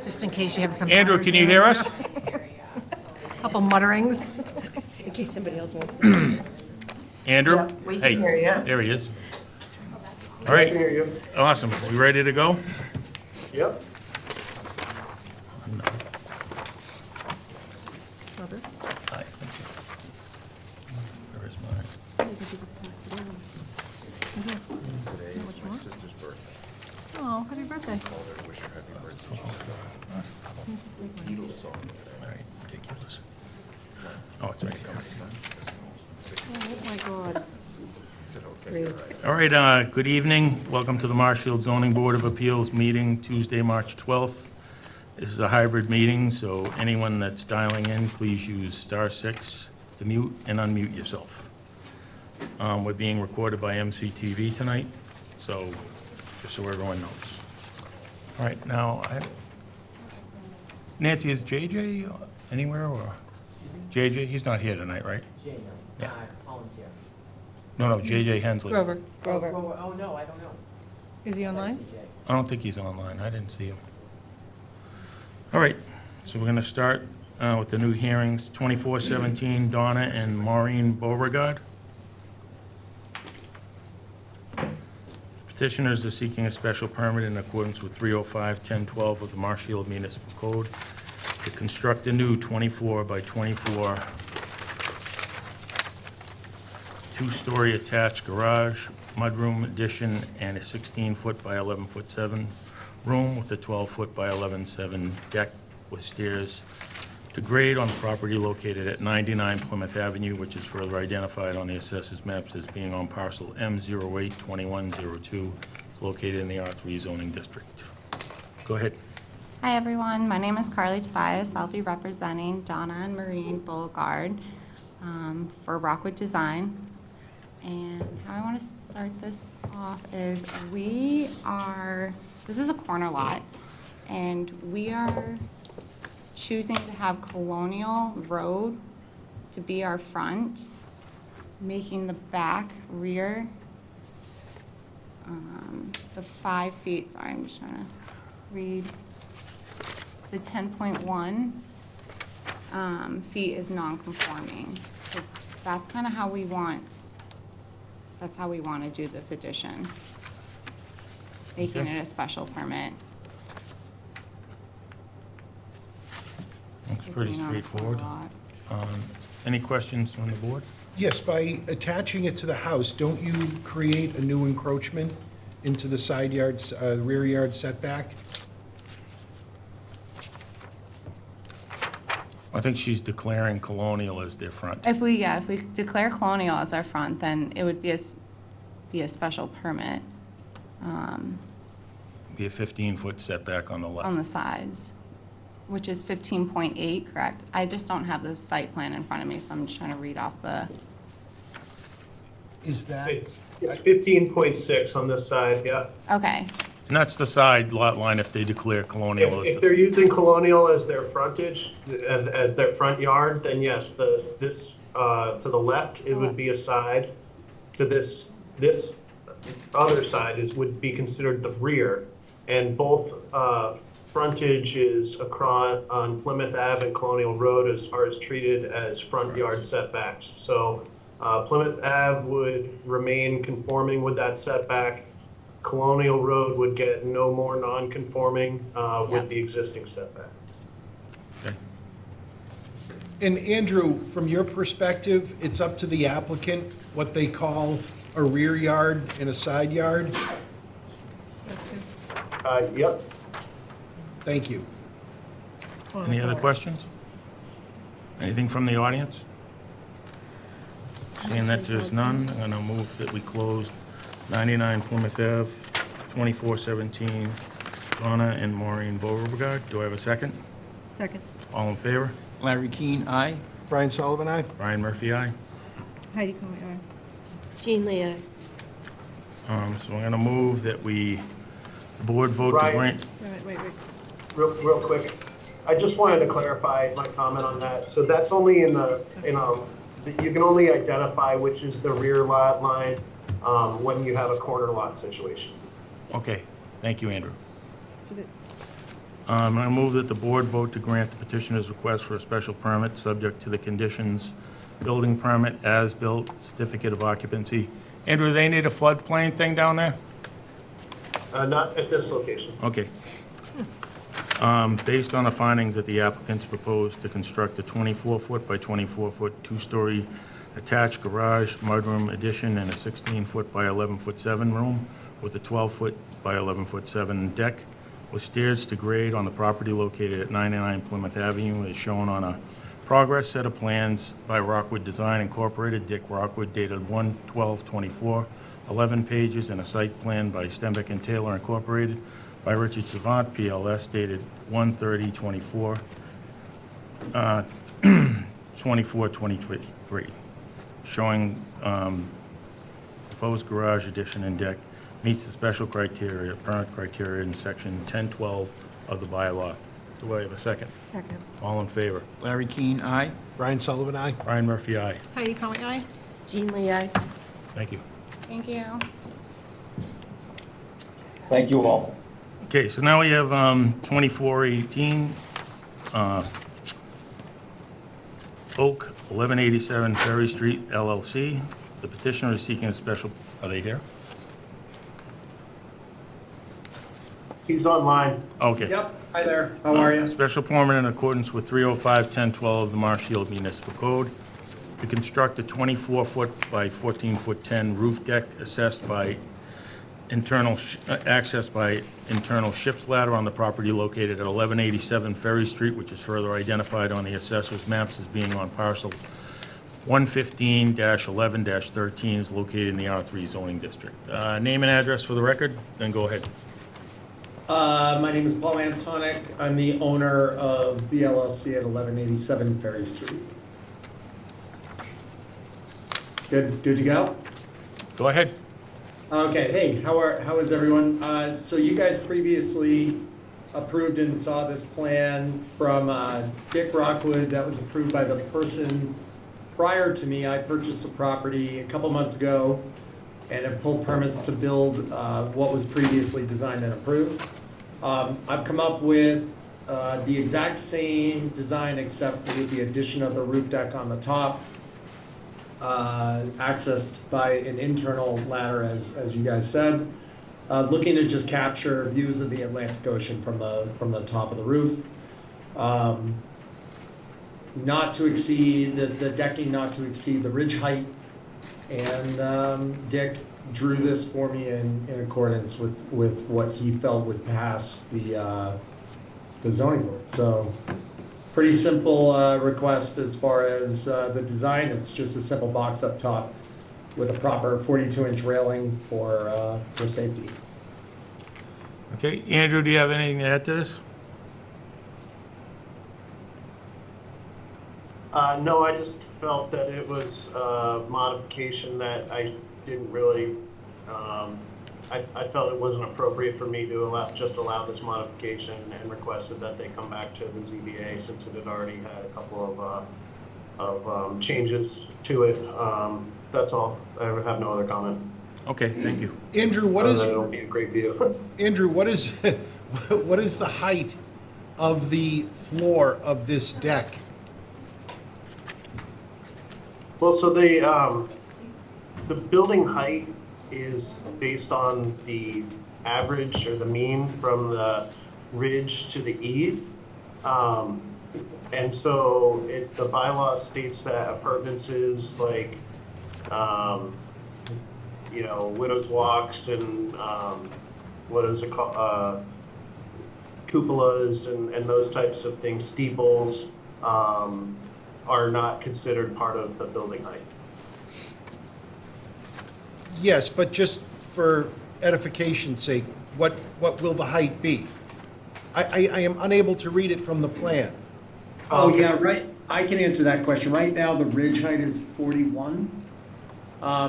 Just in case you have some. Andrew, fires can you in hear there. us? Couple mutterings, in case somebody else wants to. Andrew? Yeah, we can Hey, hear you. there he is. All I right, can hear you. awesome. We ready to go? Yep. Hi. Where is mine? Oh, happy birthday. All right, ridiculous. Oh, it's right here. Oh, my God. All right, good evening. Welcome to the Marshfield Zoning Board of Appeals meeting, Tuesday, March 12th. This is a hybrid meeting, so anyone that's dialing in, please use *6 to mute and unmute yourself. We're being recorded by MCTV tonight, so just so everyone knows. All right, now, Nancy, is JJ anywhere, or? JJ, he's not here tonight, right? Jay, no. Yeah. Collins here. No, JJ Hensley. Grover. Oh, no, I don't know. Is he online? Jay. I don't think he's online. I didn't see him. All right, so we're going to start with the new hearings, 2417 Donna and Maureen Beauregard. Petitioners are seeking a special permit in accordance with 305-1012 of the Marshfield Municipal Code to construct a new 24 by 24 two-story attached garage, mudroom addition, and a 16-foot by 11-foot 7 room with a 12-foot by 11.7 deck with stairs to grade on the property located at 99 Plymouth Avenue, which is further identified on the assessors maps as being on parcel M082102, located in the R3 zoning district. Go ahead. Hi, everyone. My name is Carly Tobias. I'll be representing Donna and Maureen Beauregard for Rockwood Design. And how I want to start this off is this is a corner lot, and we are choosing to have Colonial Road to be our front, making the back rear the 5 feet, sorry, I'm just trying to read. The 10.1 feet is non-conforming. So that's kind of how we want to do this addition, making Okay. it a special permit. Looks pretty Being on a corner straightforward. lot. Any questions from the board? Yes, by attaching it to the house, don't you create a new encroachment into the side yards, rear yard setback? I think she's declaring Colonial as their front. If we declare Colonial as our front, then it would be a special permit Be a 15-foot setback on the on left. the sides, which is 15.8, correct? I just don't have the site plan in front of me, so I'm just trying to read off the, Is that, It's 15.6 on this side, yeah. okay. And that's the side lot line if they declare Colonial as If the... they're using Colonial as their frontage, as their front yard, then yes, this to the left, it would be a side. To this other side would be considered the rear. And both frontage is across on Plymouth Ave and Colonial Road are treated as front yard setbacks. So Plymouth Ave would remain conforming with that setback. Colonial Road would get no more non-conforming with the existing setback. Okay. and Andrew, from your perspective, it's up to the applicant what they call a rear yard and a side yard? Yep. Thank you. Any other questions? Anything from the audience? Seeing that there's none, I'm going to move that we close 99 Plymouth Ave, 2417 Donna and Maureen Beauregard. Do I have a second? Second. All in favor? Larry Keane, aye. Brian Sullivan, aye? Brian Murphy, aye. Heidi Conway, aye. Jean Lee, So I'm going to move that the board vote to Brian. grant... Wait. Real quick, I just wanted to clarify my comment on that. So that's only you can only identify which is the rear lot line when you have a corner lot situation. Okay, thank you, Andrew. I move that the board vote to grant the petitioner's request for a special permit, subject to the conditions, building permit, as-built, certificate of occupancy. Andrew, they need a floodplain thing down there? Not at this location. Okay. Based on the findings that the applicants proposed to construct a 24-foot by 24-foot, two-story attached garage, mudroom addition, and a 16-foot by 11-foot 7 room with a 12-foot by 11-foot 7 deck with stairs to grade on the property located at 99 Plymouth Avenue, as shown on a progress set of plans by Rockwood Design Incorporated, Dick Rockwood, dated 1/12/24, 11 pages, and a site plan by Stembeck and Taylor Incorporated by Richard Savant, PLS, dated 1/30/24, 24/23, showing proposed garage addition and deck meets the special criteria, permit criteria in section 1012 of the bylaw. Do I have a second? Second. All in favor? Larry Keane, aye. Brian Sullivan, aye. Brian Murphy, aye. Heidi Conway, aye. Jean Lee, aye. Thank you. Thank you. Thank you all. Okay, so now we have 2418 Oak, 1187 Ferry Street, LLC. The petitioner is seeking a special, are they here? He's online. Okay. Yep, hi there, how are you? Special permit in accordance with 305-1012 of the Marshfield Municipal Code to construct a 24-foot by 14-foot 10 roof deck accessed by internal ship's ladder on the property located at 1187 Ferry Street, which is further identified on the assessor's maps as being on parcel 115-11-13, is located in the R3 zoning district. Name and address for the record, then go ahead. My name is Paul Antonic, I'm the owner of the LLC at 1187 Ferry Street. Good to go? Go ahead. Okay, hey, how is everyone? So you guys previously approved and saw this plan from Dick Rockwood that was approved by the person prior to me. I purchased the property a couple months ago and have pulled permits to build what was previously designed and approved. I've come up with the exact same design except with the addition of the roof deck on the top, accessed by an internal ladder, as you guys said. Looking to just capture views of the Atlantic Ocean from the top of the roof. Not to exceed, the decking not to exceed the ridge height. And Dick drew this for me in accordance with what he felt would pass the zoning board. So pretty simple request as far as the design. It's just a simple box up top with a proper 42-inch railing for safety. Okay, Andrew, do you have anything to add to this? No, I just felt that it was a modification that I didn't really, I felt it wasn't appropriate for me to allow this modification, and requested that they come back to the ZBA since it had already had a couple of changes to it. That's all. I have no other comment. Okay, thank you. Andrew, what Other is, than it'll be a great view. Andrew, what is, what is the height of the floor of this deck? Well, so the building height is based on the average or the mean from the ridge to the eave. And so the bylaw states that appurtenances like, widow's walks and, what is it called, cupolas and those types of things, steeples, are not considered part of the building height. Yes, but just for edification's sake, what will the height be? I am unable to read it from the plan. Oh, Okay. yeah, right. I can answer that question. Right now, the ridge height is 41,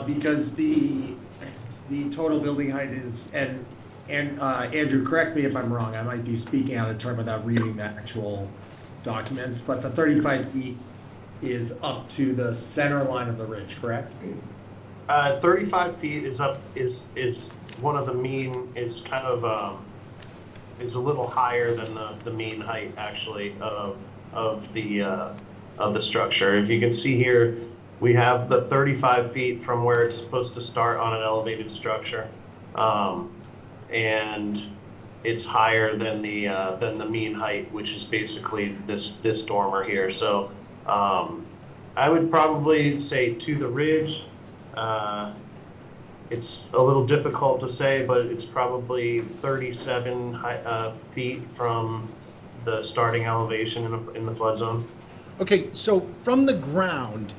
because the total building height is, and Andrew, correct me if I'm wrong, I might be speaking out of turn without reading the actual documents, but the 35 feet is up to the center line of the ridge, correct? 35 feet is one of the mean, is kind of, is a little higher than the mean height actually of the structure. If you can see here, we have the 35 feet from where it's supposed to start on an elevated structure, and it's higher than the mean height, which is basically this dormer here. So I would probably say to the ridge. It's a little difficult to say, but it's probably 37 feet from the starting elevation in the flood zone. Okay, so from the ground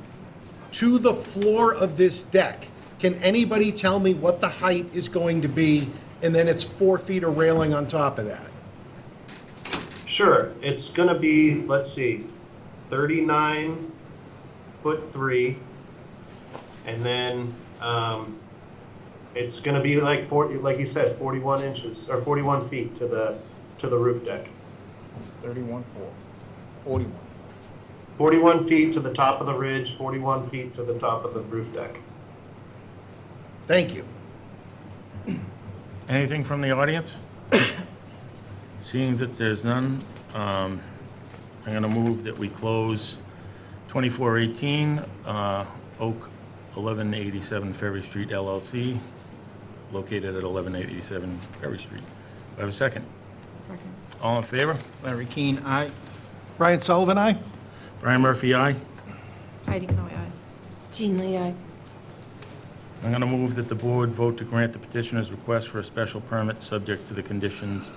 to the floor of this deck, can anybody tell me what the height is going to be? And then it's 4 feet of railing on top of that. Sure, it's gonna be, let's see, 39'3", and then it's gonna be like 40, like you said, 41 inches or 41 feet to the roof deck. 31, 41. 41 feet to the top of the ridge, 41 feet to the top of the roof deck. Thank you. Anything from the audience? Seeing that there's none, I'm going to move that we close 2418 Oak 1187 Ferry Street LLC, located at 1187 Ferry Street. Do I have a second? Second. All in favor? Larry Keane, aye. Brian Sullivan, aye? Brian Murphy, aye. Heidi Conway, aye. Jean Lee, aye. I'm going to move that the board vote to grant the petitioner's request for a special permit subject to the conditions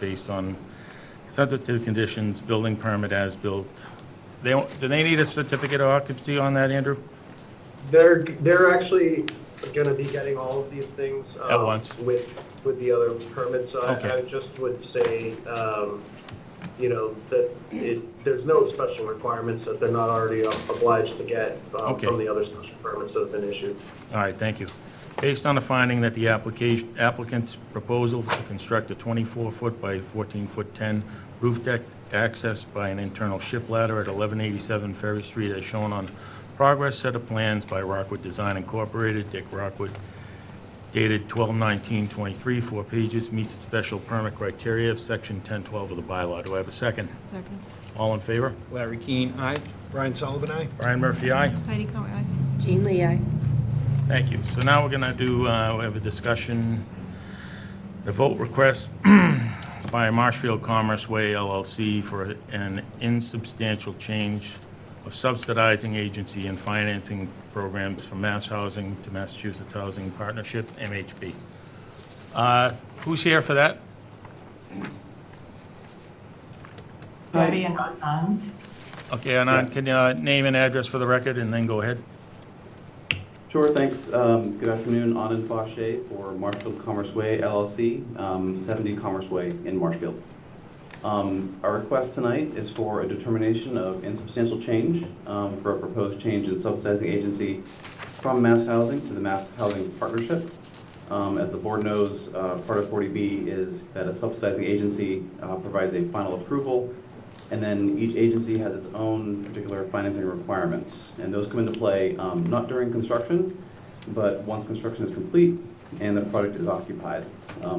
building permit as built. Do they need a certificate of occupancy on that, Andrew? They're actually gonna be getting all of these things At once. with the other permits. So Okay. I just would say, that there's no special requirements that they're not already obliged to get Okay. from the other special permits that have been issued. All right, thank you. Based on the finding that the applicant's proposal to construct a 24-foot by 14-foot 10 roof deck accessed by an internal ship ladder at 1187 Ferry Street as shown on progress set of plans by Rockwood Design Incorporated, Dick Rockwood, dated 12/19/23, 4 pages, meets the special permit criteria of section 1012 of the bylaw. Do I have a second? Second. All in favor? Larry Keane, aye. Brian Sullivan, aye? Brian Murphy, aye. Heidi Conway, aye. Jean Lee, aye. Thank you. So now we're going to do, we have a discussion, the vote request by Marshfield Commerce Way LLC for an insubstantial change of subsidizing agency and financing programs from Mass Housing to Massachusetts Housing Partnership, MHP. Who's here for that? Debbie and Anand. Okay, Anand, can you name and address for the record and then go ahead? Sure, thanks. Good afternoon, Anand Fauché for Marshfield Commerce Way LLC, 70 Commerce Way in Marshfield. Our request tonight is for a determination of insubstantial change for a proposed change in subsidizing agency from Mass Housing to the Mass Housing Partnership. As the board knows, part of 40B is that a subsidizing agency provides a final approval, and then each agency has its own particular financing requirements. And those come into play not during construction, but once construction is complete and the project is occupied.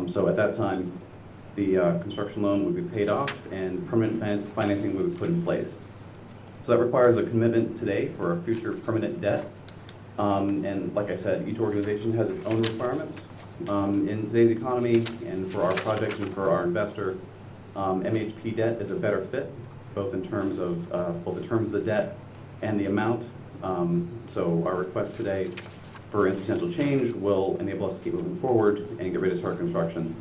So at that time, the construction loan would be paid off and permanent financing would be put in place. So that requires a commitment today for a future permanent debt. And like I said, each organization has its own requirements. In today's economy and for our project and for our investor, MHP debt is a better fit, both in terms of both the terms of the debt and the amount. So our request today for insubstantial change will enable us to keep moving forward and get ready to start construction.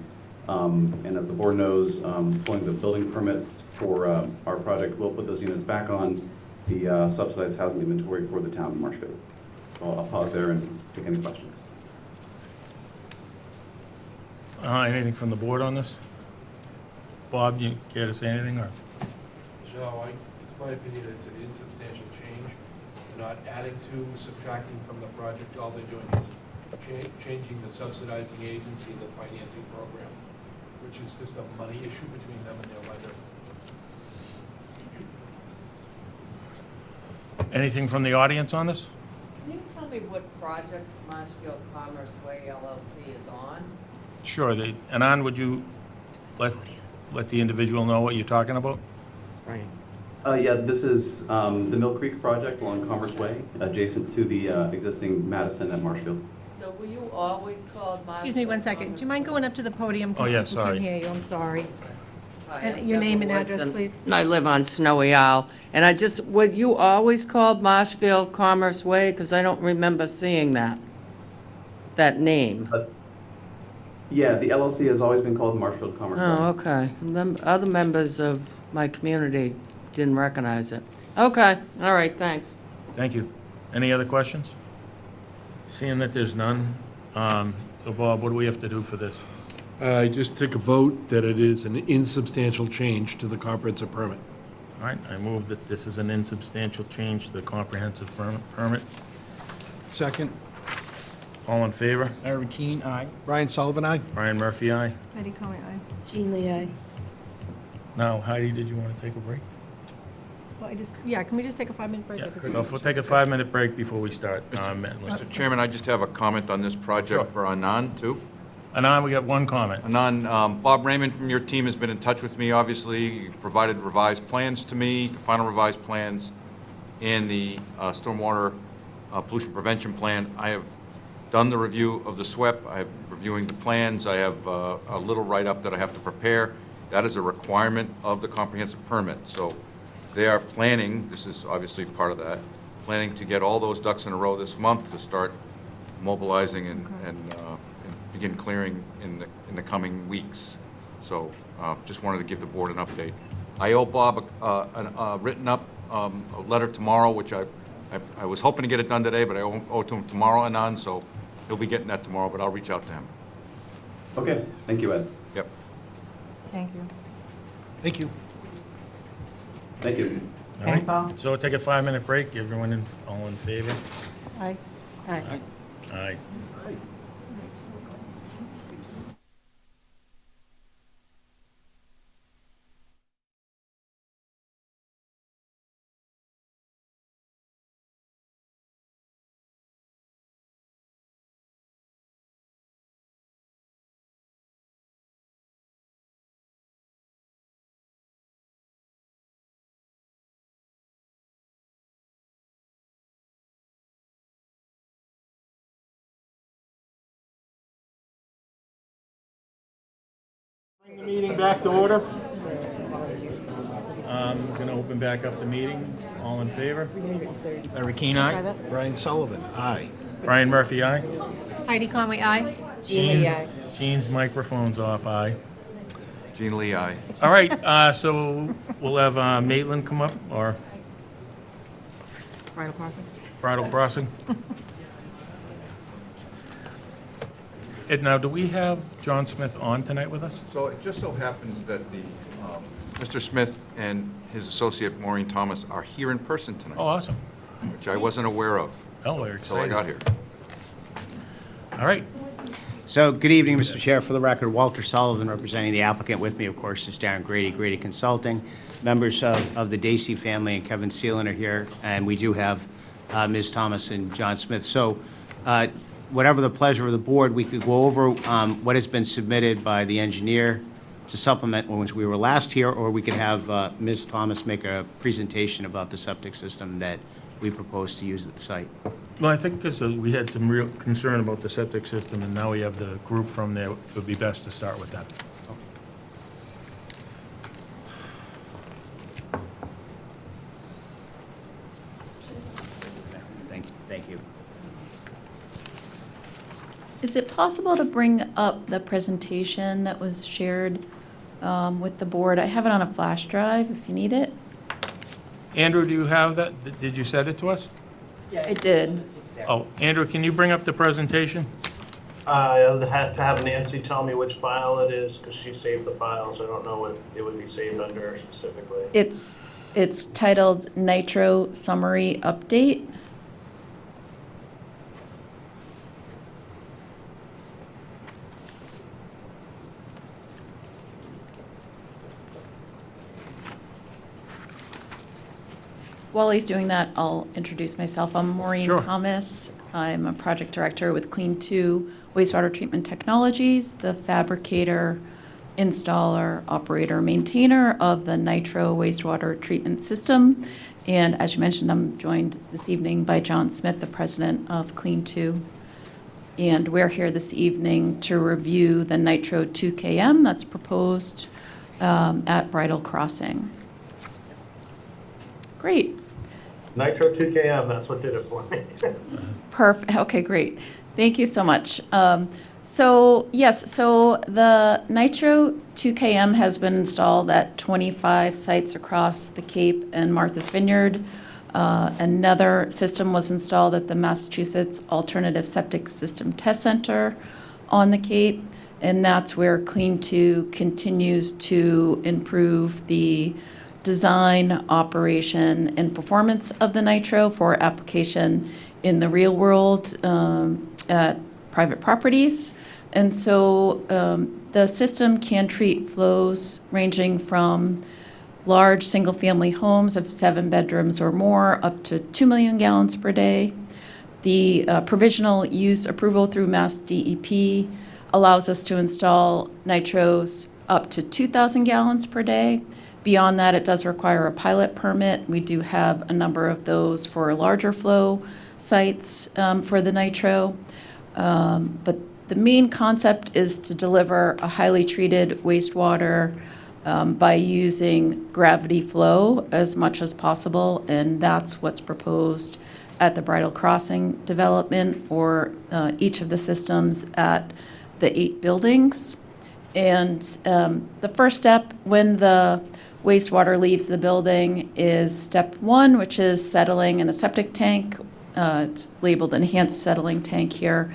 And as the board knows, pulling the building permits for our project will put those units back on the subsidized housing inventory for the town of Marshfield. So I'll pause there and take any questions. Anything from the board on this? Bob, you care to say anything, or? No, it's my opinion it's an insubstantial change. They're not adding to, subtracting from the project. All they're doing is changing the subsidizing agency, the financing program, which is just a money issue between them and their lender. Anything from the audience on this? Can you tell me what project Marshfield Commerce Way LLC is on? Sure. Anand, would you let let the individual know what you're talking about? Right. Yeah, this is the Mill Creek project along Commerce Way, adjacent to the existing Madison at Marshfield. So were you always called Marshfield? Excuse me one second. Do you mind going up to the podium? 'Cause Oh, yeah, people sorry. can't hear you. I'm sorry. Hi, And I'm your name Deborah and address, Woodson. please. I live on Snowy Owl, and were you always called Marshfield Commerce Way? Because I don't remember seeing that name. Yeah, the LLC has always been called Marshfield Commerce Way. Oh, okay. Other members of my community didn't recognize it. Okay, all right, thanks. Thank you. Any other questions? Seeing that there's none, so Bob, what do we have to do for this? Just take a vote that it is an insubstantial change to the comprehensive permit. All right, I move that this is an insubstantial change to the comprehensive permit. Second. All in favor? Larry Keane, aye. Brian Sullivan, aye. Brian Murphy, aye. Heidi Conway, aye. Jean Lee, aye. Now, Heidi, did you want to take a break? Well, can we just take a 5-minute break? So if we'll take a 5-minute break before we start. Mr. Chairman, I just have a comment on this Sure. project for Anand, too. Anand, we got one comment. Anand, Bob Raymond from your team has been in touch with me, obviously. He provided revised plans to me, the final revised plans, and the stormwater pollution prevention plan. I have done the review of the SWEP. I'm reviewing the plans. I have a little write-up that I have to prepare. That is a requirement of the comprehensive permit. So they are planning, this is obviously part of that, planning to get all those ducks in a row this month to start mobilizing and begin clearing in the coming weeks. So just wanted to give the board an update. I owe Bob a written up a letter tomorrow, which I was hoping to get it done today, but I owe it to him tomorrow, Anand, so he'll be getting that tomorrow, but I'll reach out to him. Okay, thank you, Ed. Yep. Thank you. Thank you. Thank you. All right, Paul. so we'll take a 5-minute break. Everyone all in favor? Aye. Aye. Aye. Bring the meeting back to order. I'm going to open back up the meeting. All in favor? Larry Keane, Try aye. that. Brian Sullivan, aye. Brian Murphy, aye. Heidi Conway, aye. Jean Lee, aye. Jean's microphone's off, aye. Jean Lee, aye. All right, so we'll have Maitland come up, or Bridal crossing. Bridal Crossing. Ed, now, do we have John Smith on tonight with us? So it just so happens that Mr. Smith and his associate Maureen Thomas are here in person tonight, Oh, awesome. which I wasn't aware of Oh, we're until I excited. got here. All right, So, good evening, Mr. Chair. For the record, Walter Sullivan representing the applicant. With me, of course, is Darren Grady, Grady Consulting. Members of the Dacey family and Kevin Seelan are here, and we do have Ms. Thomas and John Smith. So, whatever the pleasure of the board, we could go over what has been submitted by the engineer to supplement when we were last here, or we could have Ms. Thomas make a presentation about the septic system that we propose to use at the site. well, I think because we had some real concern about the septic system, and now we have the group from there, it would be best to start with that. Thank you. Is it possible to bring up the presentation that was shared with the board? I have it on a flash drive if you need it. Andrew, do you have that? Did you send it to us? I did. Oh, Andrew, can you bring up the presentation? I'll have to have Nancy tell me which file it is, because she saved the files. I don't know what it would be saved under specifically. It's titled Nitro Summary Update. While he's doing that, I'll introduce myself. I'm Maureen Sure. Thomas. I'm a project director with Clean 2 Wastewater Treatment Technologies, the fabricator installer, operator, maintainer of the nitro wastewater treatment system. And as you mentioned, I'm joined this evening by John Smith, the president of Clean 2. And we're here this evening to review the Nitro 2KM that's proposed at Bridle Crossing. Great. Nitro 2KM, that's what did it for me. Perfect. Okay, great. Thank you so much. So the Nitro 2KM has been installed at 25 sites across the Cape and Martha's Vineyard. Another system was installed at the Massachusetts Alternative Septic System Test Center on the Cape, and that's where Clean 2 continues to improve the design, operation, and performance of the Nitro for application in the real world at private properties. And so the system can treat flows ranging from large single-family homes of 7 bedrooms or more up to 2 million gallons per day. The provisional use approval through Mass DEP allows us to install nitros up to 2,000 gallons per day. Beyond that, it does require a pilot permit. We do have a number of those for larger flow sites for the nitro. But the main concept is to deliver a highly treated wastewater by using gravity flow as much as possible, and that's what's proposed at the Bridle Crossing development for each of the systems at the 8 buildings. And the first step when the wastewater leaves the building is step 1, which is settling in a septic tank. It's labeled enhanced settling tank here.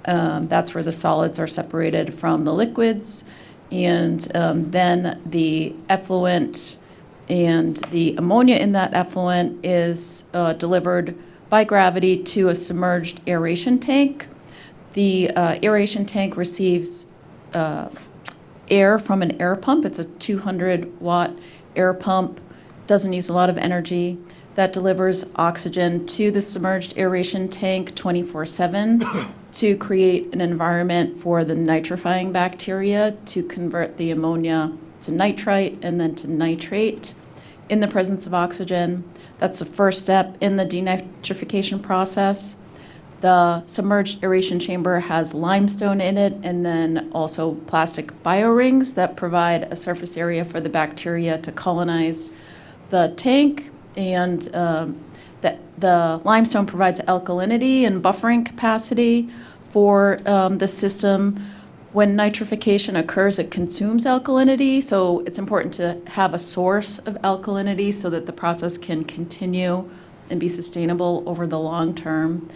That's where the solids are separated from the liquids. And then the effluent and the ammonia in that effluent is delivered by gravity to a submerged aeration tank. The aeration tank receives air from an air pump. It's a 200-watt air pump, doesn't use a lot of energy. That delivers oxygen to the submerged aeration tank 24/7 to create an environment for the nitrifying bacteria to convert the ammonia to nitrite and then to nitrate in the presence of oxygen. That's the first step in the denitrification process. The submerged aeration chamber has limestone in it and then also plastic biorings that provide a surface area for the bacteria to colonize the tank. And the limestone provides alkalinity and buffering capacity for the system. When nitrification occurs, it consumes alkalinity, so it's important to have a source of alkalinity so that the process can continue and be sustainable over the long term.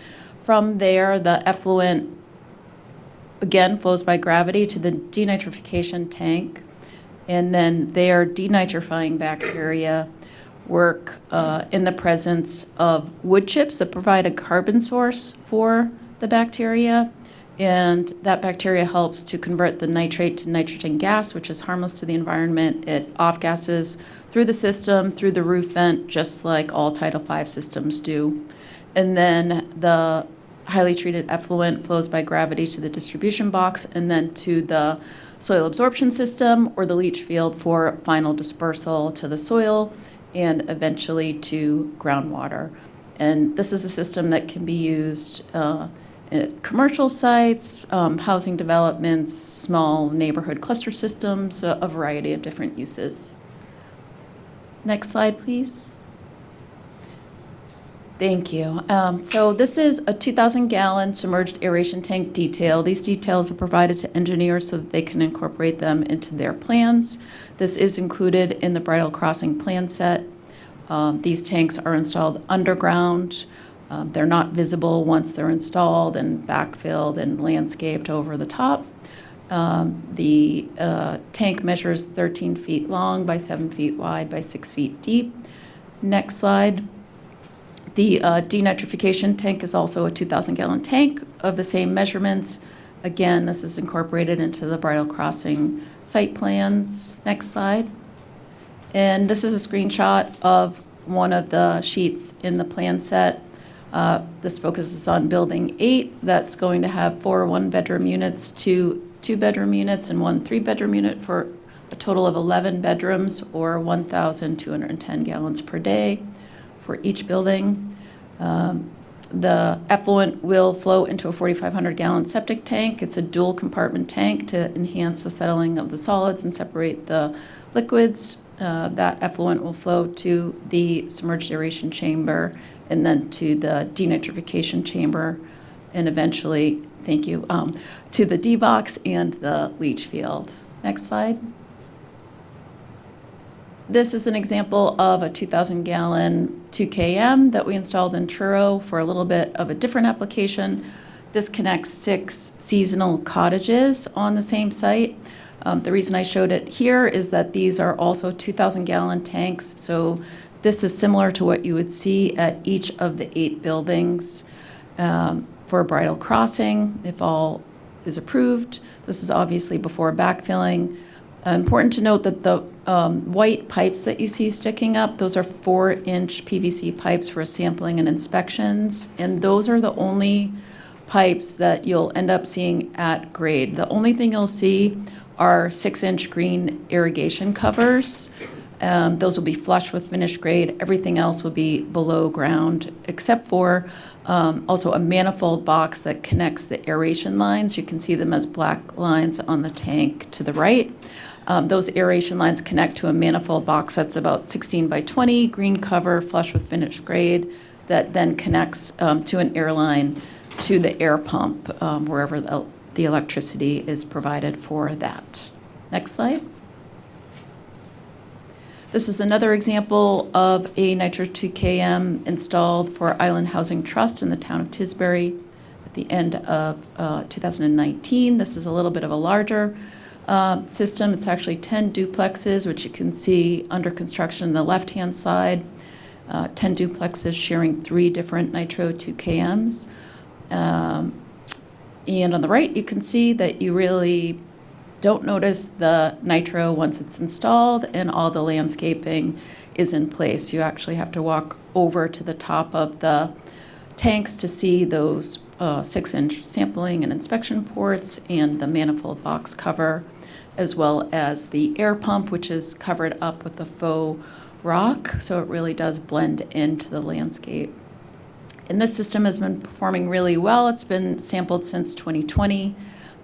From there, the effluent, again, flows by gravity to the denitrification tank, and then their denitrifying bacteria work in the presence of wood chips that provide a carbon source for the bacteria. And that bacteria helps to convert the nitrate to nitrogen gas, which is harmless to the environment. It off-gases through the system, through the roof vent, just like all Title V systems do. And then the highly treated effluent flows by gravity to the distribution box and then to the soil absorption system or the leach field for final dispersal to the soil and eventually to groundwater. And this is a system that can be used at commercial sites, housing developments, small neighborhood cluster systems, a variety of different uses. Next slide, please. Thank you. So this is a 2,000-gallon submerged aeration tank detail. These details are provided to engineers so that they can incorporate them into their plans. This is included in the Bridle Crossing plan set. These tanks are installed underground. They're not visible once they're installed and backfilled and landscaped over the top. The tank measures 13 feet long by 7 feet wide by 6 feet deep. Next slide. The denitrification tank is also a 2,000-gallon tank of the same measurements. Again, this is incorporated into the Bridle Crossing site plans. Next slide. And this is a screenshot of one of the sheets in the plan set. This focuses on Building 8. That's going to have 4 one-bedroom units, 2 2-bedroom units and 1 3-bedroom unit for a total of 11 bedrooms or 1,210 gallons per day for each building. The effluent will flow into a 4,500-gallon septic tank. It's a dual compartment tank to enhance the settling of the solids and separate the liquids. That effluent will flow to the submerged aeration chamber and then to the denitrification chamber and eventually, thank you, to the D-box and the leach field. Next slide. This is an example of a 2,000-gallon 2KM that we installed in Truro for a little bit of a different application. This connects 6 seasonal cottages on the same site. The reason I showed it here is that these are also 2,000-gallon tanks, so this is similar to what you would see at each of the 8 buildings for a bridal crossing, if all is approved. This is obviously before backfilling. Important to note that the white pipes that you see sticking up, those are 4-inch PVC pipes for sampling and inspections, and those are the only pipes that you'll end up seeing at grade. The only thing you'll see are 6-inch green irrigation covers. Those will be flush with finished grade. Everything else will be below ground, except for also a manifold box that connects the aeration lines. You can see them as black lines on the tank to the right. Those aeration lines connect to a manifold box that's about 16 by 20, green cover, flush with finished grade, that then connects to an air line to the air pump, wherever the electricity is provided for that. Next slide. This is another example of a Nitro 2KM installed for Island Housing Trust in the town of Tisbury at the end of 2019. This is a little bit of a larger system. It's actually 10 duplexes, which you can see under construction on the left-hand side. 10 duplexes sharing 3 different Nitro 2KMs. And on the right, you can see that you really don't notice the Nitro once it's installed and all the landscaping is in place. You actually have to walk over to the top of the tanks to see those 6-inch sampling and inspection ports and the manifold box cover, as well as the air pump, which is covered up with the faux rock, so it really does blend into the landscape. And this system has been performing really well. It's been sampled since 2020.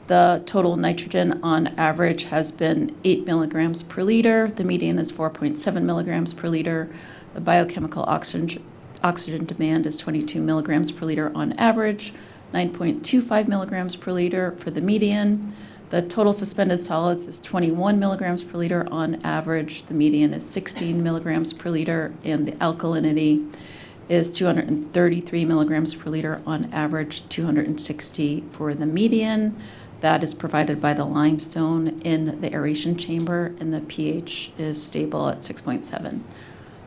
The total nitrogen on average has been 8 milligrams per liter. The median is 4.7 milligrams per liter. The biochemical oxygen demand is 22 milligrams per liter on average, 9.25 milligrams per liter for the median. The total suspended solids is 21 milligrams per liter on average. The median is 16 milligrams per liter, and the alkalinity is 233 milligrams per liter on average, 260 for the median. That is provided by the limestone in the aeration chamber, and the pH is stable at 6.7.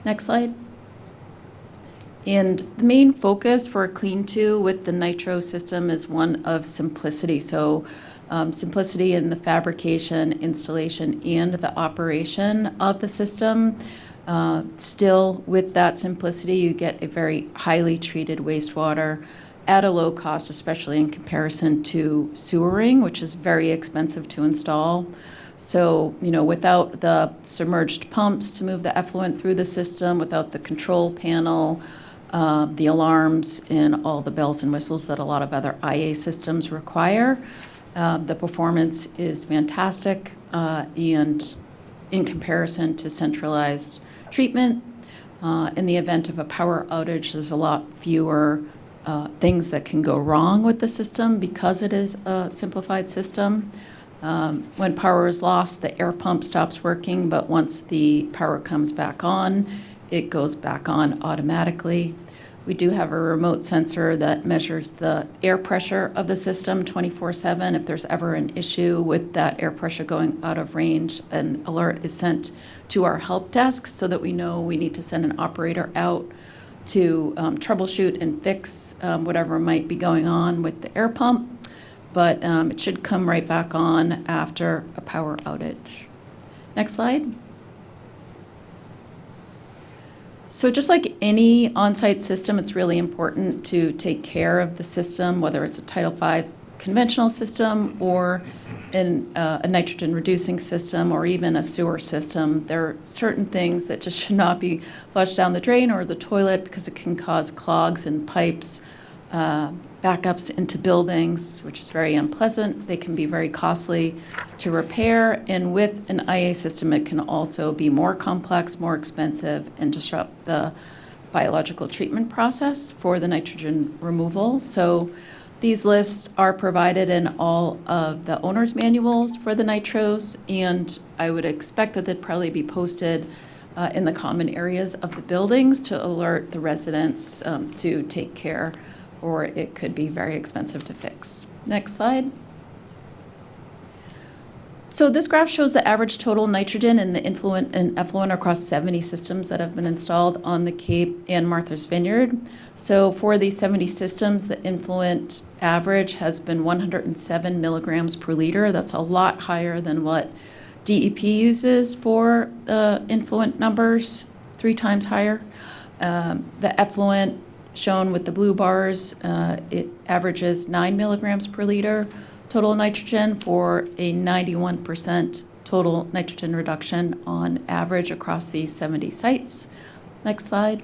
Next slide. And the main focus for Clean 2 with the Nitro system is one of simplicity. So simplicity in the fabrication, installation, and the operation of the system. Still, with that simplicity, you get a very highly treated wastewater at a low cost, especially in comparison to sewering, which is very expensive to install. So, without the submerged pumps to move the effluent through the system, without the control panel, the alarms, and all the bells and whistles that a lot of other IA systems require, the performance is fantastic, and in comparison to centralized treatment, in the event of a power outage, there's a lot fewer things that can go wrong with the system because it is a simplified system. When power is lost, the air pump stops working, but once the power comes back on, it goes back on automatically. We do have a remote sensor that measures the air pressure of the system 24/7. If there's ever an issue with that air pressure going out of range, an alert is sent to our help desk so that we know we need to send an operator out to troubleshoot and fix whatever might be going on with the air pump. But it should come right back on after a power outage. Next slide. So just like any on-site system, it's really important to take care of the system, whether it's a Title V conventional system or a nitrogen-reducing system or even a sewer system. There are certain things that just should not be flushed down the drain or the toilet because it can cause clogs in pipes, backups into buildings, which is very unpleasant. They can be very costly to repair, and with an IA system, it can also be more complex, more expensive, and disrupt the biological treatment process for the nitrogen removal. So these lists are provided in all of the owner's manuals for the nitros, and I would expect that they'd probably be posted in the common areas of the buildings to alert the residents to take care, or it could be very expensive to fix. Next slide. So this graph shows the average total nitrogen in the influent and effluent across 70 systems that have been installed on the Cape and Martha's Vineyard. So for these 70 systems, the influent average has been 107 milligrams per liter. That's a lot higher than what DEP uses for influent numbers, 3 times higher. The effluent shown with the blue bars, it averages 9 milligrams per liter total nitrogen for a 91% total nitrogen reduction on average across these 70 sites. Next slide.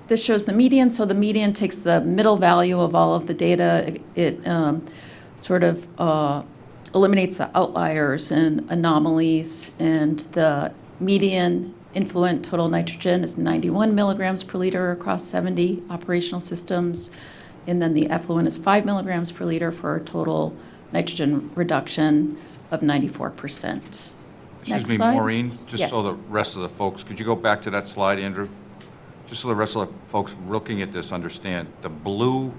This shows the median. So the median takes the middle value of all of the data. It sort of eliminates the outliers and anomalies, and the median influent total nitrogen is 91 milligrams per liter across 70 operational systems. And then the effluent is 5 milligrams per liter for a total nitrogen reduction of 94%. Excuse Next me, slide. Maureen, just Yes. so the rest of the folks, could you go back to that slide, Andrew? Just so the rest of the folks looking at this understand, the blue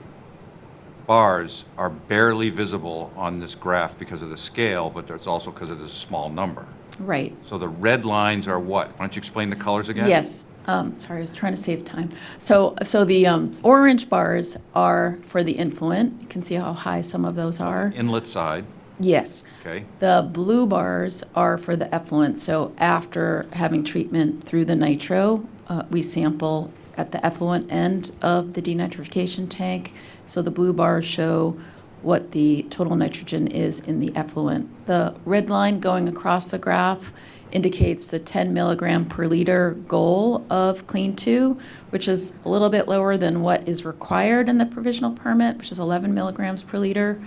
bars are barely visible on this graph because of the scale, but it's also because it is a small number. Right. So the red lines are what? Why don't you explain the colors again? Yes. Sorry, I was trying to save time. So the orange bars are for the influent. You can see how high some of those are. Inlet side, Yes. okay? The blue bars are for the effluent. So after having treatment through the nitro, we sample at the effluent end of the denitrification tank. So the blue bars show what the total nitrogen is in the effluent. The red line going across the graph indicates the 10 milligram per liter goal of Clean 2, which is a little bit lower than what is required in the provisional permit, which is 11 milligrams per liter.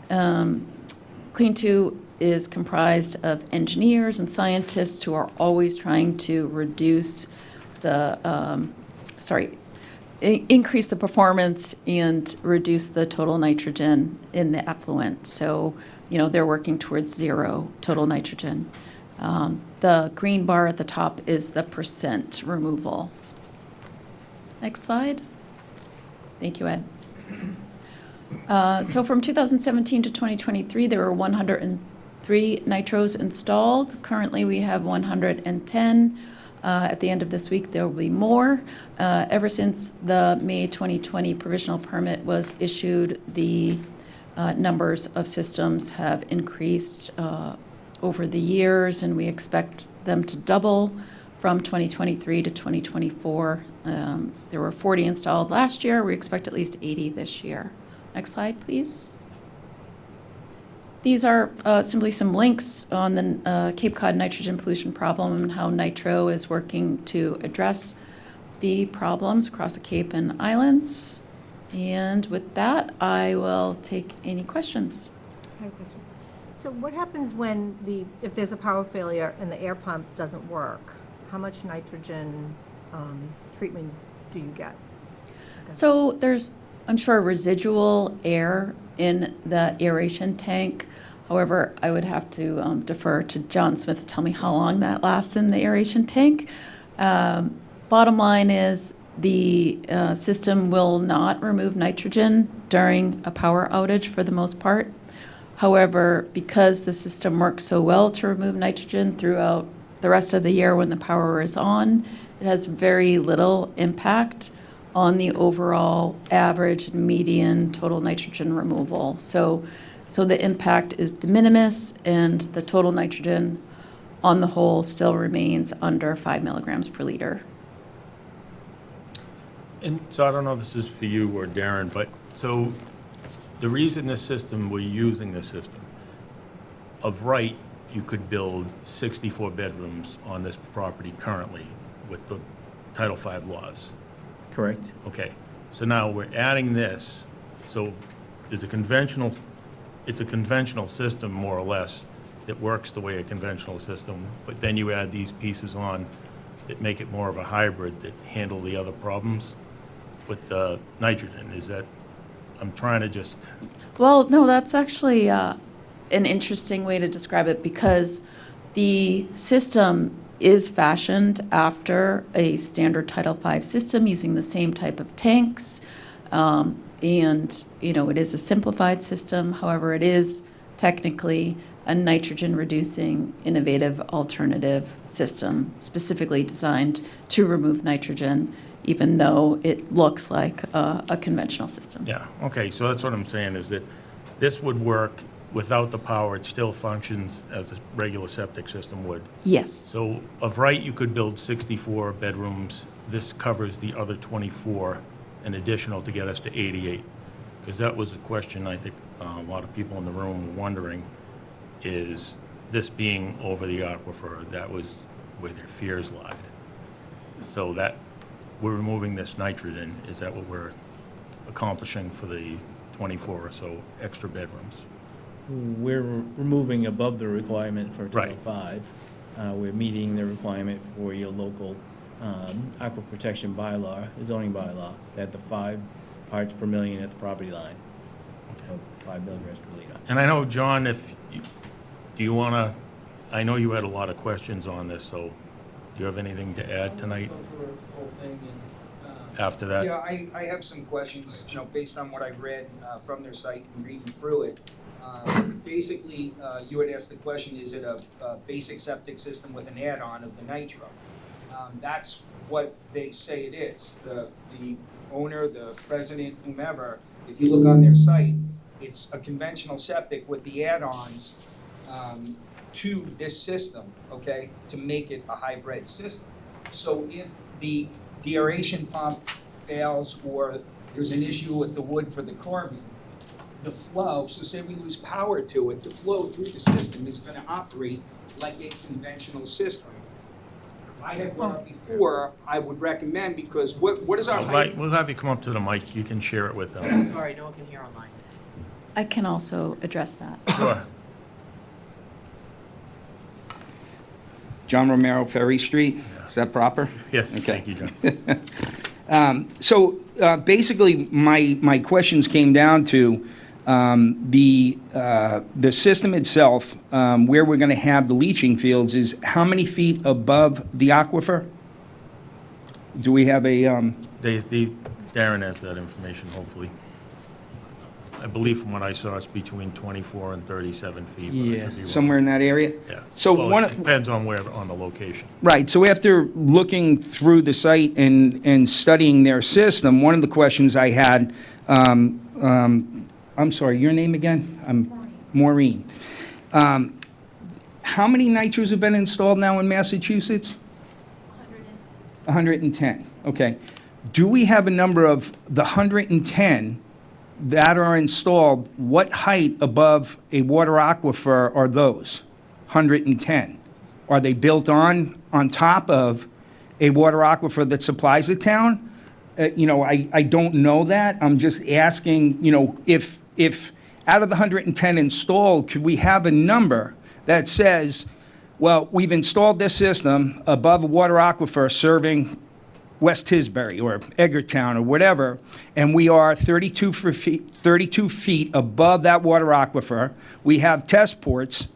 Clean 2 is comprised of engineers and scientists who are always trying to reduce the, increase the performance and reduce the total nitrogen in the effluent. So, they're working towards 0 total nitrogen. The green bar at the top is the percent removal. Next slide. Thank you, Ed. So from 2017 to 2023, there were 103 nitros installed. Currently, we have 110. At the end of this week, there will be more. Ever since the May 2020 provisional permit was issued, the numbers of systems have increased over the years, and we expect them to double from 2023 to 2024. There were 40 installed last year. We expect at least 80 this year. Next slide, please. These are simply some links on the Cape Cod nitrogen pollution problem and how Nitro is working to address the problems across the Cape and Islands. And with that, I will take any questions. I have a question. So what happens when if there's a power failure and the air pump doesn't work? How much nitrogen treatment do you get? So there's, I'm sure, residual air in the aeration tank. However, I would have to defer to John Smith to tell me how long that lasts in the aeration tank. Bottom line is the system will not remove nitrogen during a power outage for the most part. However, because the system works so well to remove nitrogen throughout the rest of the year when the power is on, it has very little impact on the overall average and median total nitrogen removal. So the impact is de minimis, and the total nitrogen on the whole still remains under 5 milligrams per liter. And so I don't know if this is for you or Darren, but so the reason this system, we're using this system, of right, you could build 64 bedrooms on this property currently with the Title V laws. Correct. Okay, so now we're adding this, so it's a conventional system, more or less, that works the way a conventional system, but then you add these pieces on that make it more of a hybrid that handle the other problems with the nitrogen. Is that, I'm trying to just, Well, no, that's actually an interesting way to describe it because the system is fashioned after a standard Title V system using the same type of tanks. And, it is a simplified system. However, it is technically a nitrogen-reducing innovative alternative system specifically designed to remove nitrogen, even though it looks like a conventional system. yeah, okay, so that's what I'm saying, is that this would work without the power, it still functions as a regular septic system would. Yes. So of right, you could build 64 bedrooms. This covers the other 24, an additional to get us to 88. Because that was a question I think a lot of people in the room were wondering, is this being over the aquifer, that was where their fears lied. So that, we're removing this nitrogen, is that what we're accomplishing for the 24 or so extra bedrooms? We're removing above the requirement for Title Right. V. We're meeting the requirement for your local aqua protection bylaw, zoning bylaw, at the 5 parts per million at the property line. So 5 milligrams per liter. And I know, John, if, do you want to, I know you had a lot of questions on this, so do you have anything to add tonight after that? Yeah, I have some questions, based on what I read from their site and reading through it. Basically, you had asked the question, is it a basic septic system with an add-on of the nitro? That's what they say it is. The owner, the president, whomever, if you look on their site, it's a conventional septic with the add-ons to this system, okay, to make it a hybrid system. So if the aeration pump fails or there's an issue with the wood for the carving, the flow, so say we lose power to it, the flow through the system is gonna operate like a conventional system. I had brought up before, I would recommend, because what is our height? We'll have you come up to the mic, you can share it with them. Sorry, no one can hear online. I can also address that. Sure. John Romero, Ferry Street. Is that proper? Yes, Okay. thank you, John. So basically, my questions came down to the system itself, where we're going to have the leaching fields, is how many feet above the aquifer? Do we have a? Darren has that information, hopefully. I believe from what I saw, it's between 24 and 37 feet. but I could be wrong. Somewhere in that area. Yeah. So Well, it depends on where, on the location. Right, so after looking through the site and studying their system, one of the questions I had, I'm sorry, your name again? Maureen. How many nitros have been installed now in Massachusetts? 110, okay. Do we have a number of the 110 that are installed? What height above a water aquifer are those 110? Are they built on top of a water aquifer that supplies the town? I don't know that. I'm just asking, if out of the 110 installed, could we have a number that says, well, we've installed this system above a water aquifer serving West Tisbury or Edgartown or whatever, and we are 32 feet above that water aquifer. We have test ports,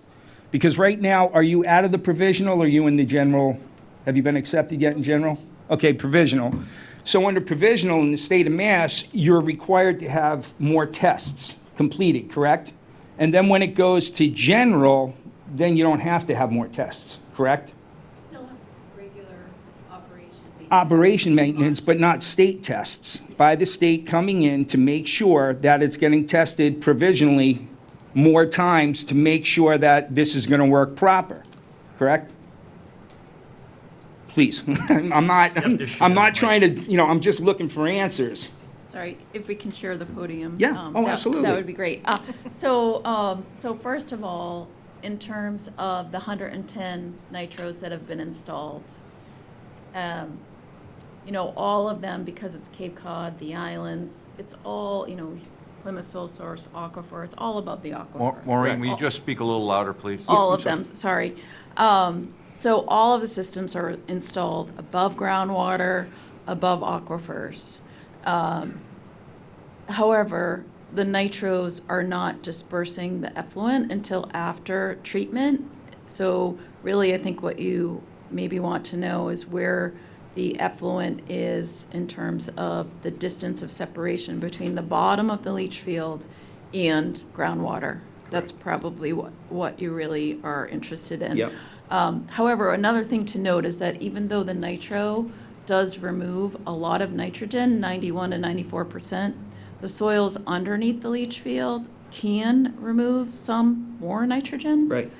because right now, are you out of the provisional or are you in the general? Have you been accepted yet in general? Okay, provisional. So under provisional in the state of Mass, you're required to have more tests completed, correct? And then when it goes to general, then you don't have to have more tests, correct? Still have regular operation. Operation maintenance, but not state tests, by the state coming in to make sure that it's getting tested provisionally more times to make sure that this is going to work proper, correct? Please, I'm not trying to, I'm just looking for answers. Sorry, if we can share the podium. Yeah. Oh, absolutely. That would be great. So first of all, in terms of the 110 nitros that have been installed, all of them, because it's Cape Cod, the islands, it's all, Plymouth Sole Source, Aquifer, it's all above the aquifer. Maureen, will you just speak a little louder, please? All of them, sorry. So all of the systems are installed above groundwater, above aquifers. However, the nitros are not dispersing the effluent until after treatment. So really, I think what you maybe want to know is where the effluent is in terms of the distance of separation between the bottom of the leach field and groundwater. That's probably what you really are interested in. Yep. However, another thing to note is that even though the nitro does remove a lot of nitrogen, 91 to 94%, the soils underneath the leach field can remove some more nitrogen. Right.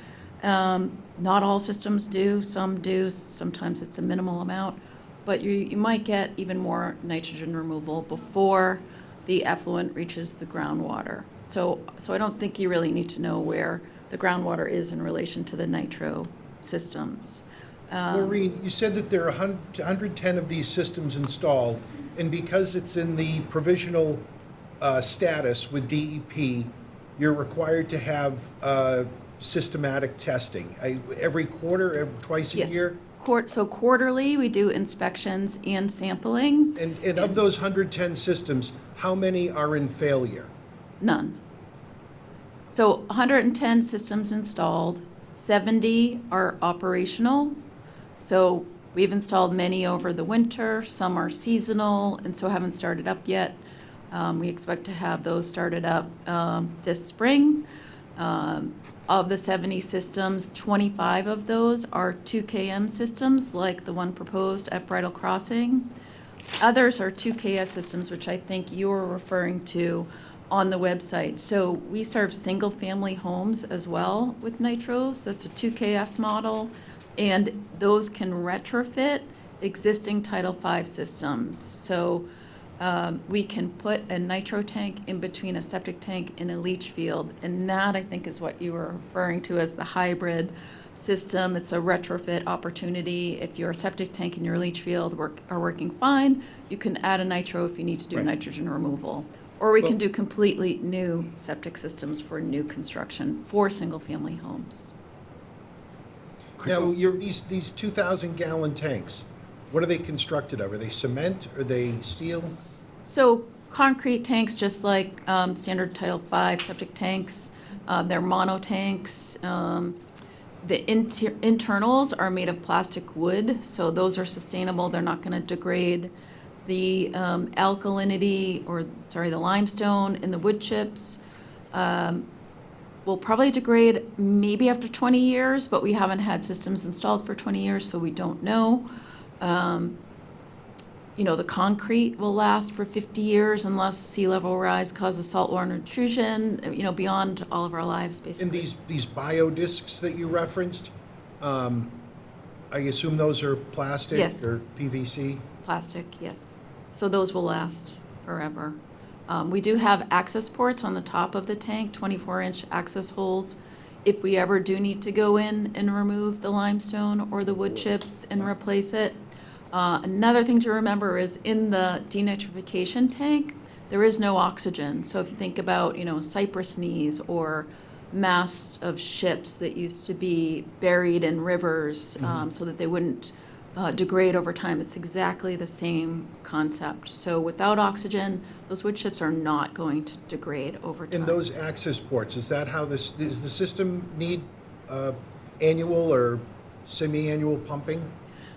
Not all systems do, some do, sometimes it's a minimal amount, but you might get even more nitrogen removal before the effluent reaches the groundwater. So I don't think you really need to know where the groundwater is in relation to the nitro systems. Maureen, you said that there are 110 of these systems installed, and because it's in the provisional status with DEP, you're required to have systematic testing. Every quarter, twice a Yes. year? So quarterly, we do inspections and sampling. And of those 110 systems, how many are in failure? None. So 110 systems installed, 70 are operational. So we've installed many over the winter, some are seasonal, and so haven't started up yet. We expect to have those started up this spring. Of the 70 systems, 25 of those are 2KM systems, like the one proposed at Bridle Crossing. Others are 2KS systems, which I think you were referring to on the website. So we serve single-family homes as well with nitros. That's a 2KS model, and those can retrofit existing Title V systems. So we can put a nitro tank in between a septic tank and a leach field, and that, I think, is what you were referring to as the hybrid system. It's a retrofit opportunity. If your septic tank and your leach field are working fine, you can add a nitro if you need to do nitrogen removal. Or we can do completely new septic systems for new construction for single-family homes. Now, these 2,000-gallon tanks, what are they constructed of? Are they cement? Are they steel? So concrete tanks, just like standard Title V septic tanks. They're mono tanks. The internals are made of plastic wood, so those are sustainable. They're not going to degrade. The alkalinity, the limestone in the wood chips will probably degrade maybe after 20 years, but we haven't had systems installed for 20 years, so we don't know. The concrete will last for 50 years unless sea level rise causes saltwater intrusion, beyond all of our lives, basically. And these biodiscs that you referenced, I assume those are plastic Yes. or PVC? Plastic, yes. So those will last forever. We do have access ports on the top of the tank, 24-inch access holes. If we ever do need to go in and remove the limestone or the wood chips and replace it. Another thing to remember is in the denitrification tank, there is no oxygen. So if you think about, cypress knees or masts of ships that used to be buried in rivers so that they wouldn't degrade over time, it's exactly the same concept. So without oxygen, those wood chips are not going to degrade over time. And those access ports, is that how does the system need annual or semi-annual pumping?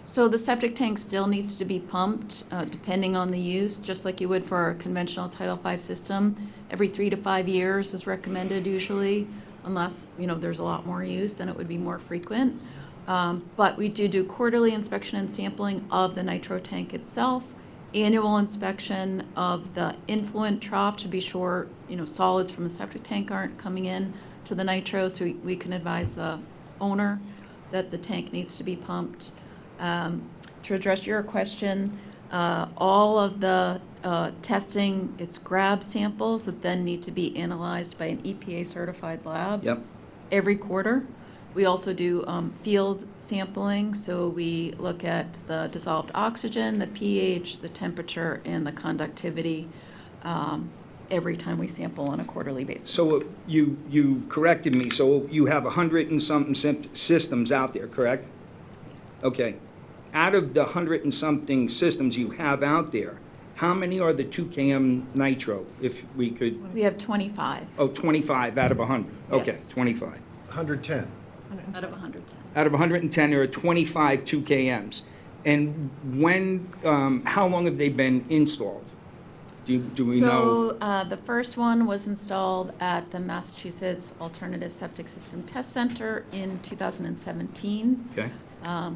So the septic tank still needs to be pumped, depending on the use, just like you would for a conventional Title V system. Every 3 to 5 years is recommended usually, unless, there's a lot more use, then it would be more frequent. But we do quarterly inspection and sampling of the nitro tank itself, annual inspection of the influent trough to be sure, solids from the septic tank aren't coming in to the nitro, so we can advise the owner that the tank needs to be pumped. To address your question, All of the testing, it's grab samples that then need to be analyzed by an EPA-certified lab. Yep. Every quarter. We also do field sampling, so we look at the dissolved oxygen, the pH, the temperature, and the conductivity every time we sample on a quarterly basis. So you corrected me, so you have 100 and something systems out there, correct? Yes. Okay. Out of the 100 and something systems you have out there, how many are the 2 km nitro, if we could? We have 25. Oh, 25 out of 100. Okay, Yes. 25. 110. Out of 110. Out of 110, there are 25 2 kms. And when, how long have they been installed? Do we know? So the first one was installed at the Massachusetts Alternative Septic System Test Center in 2017. Okay.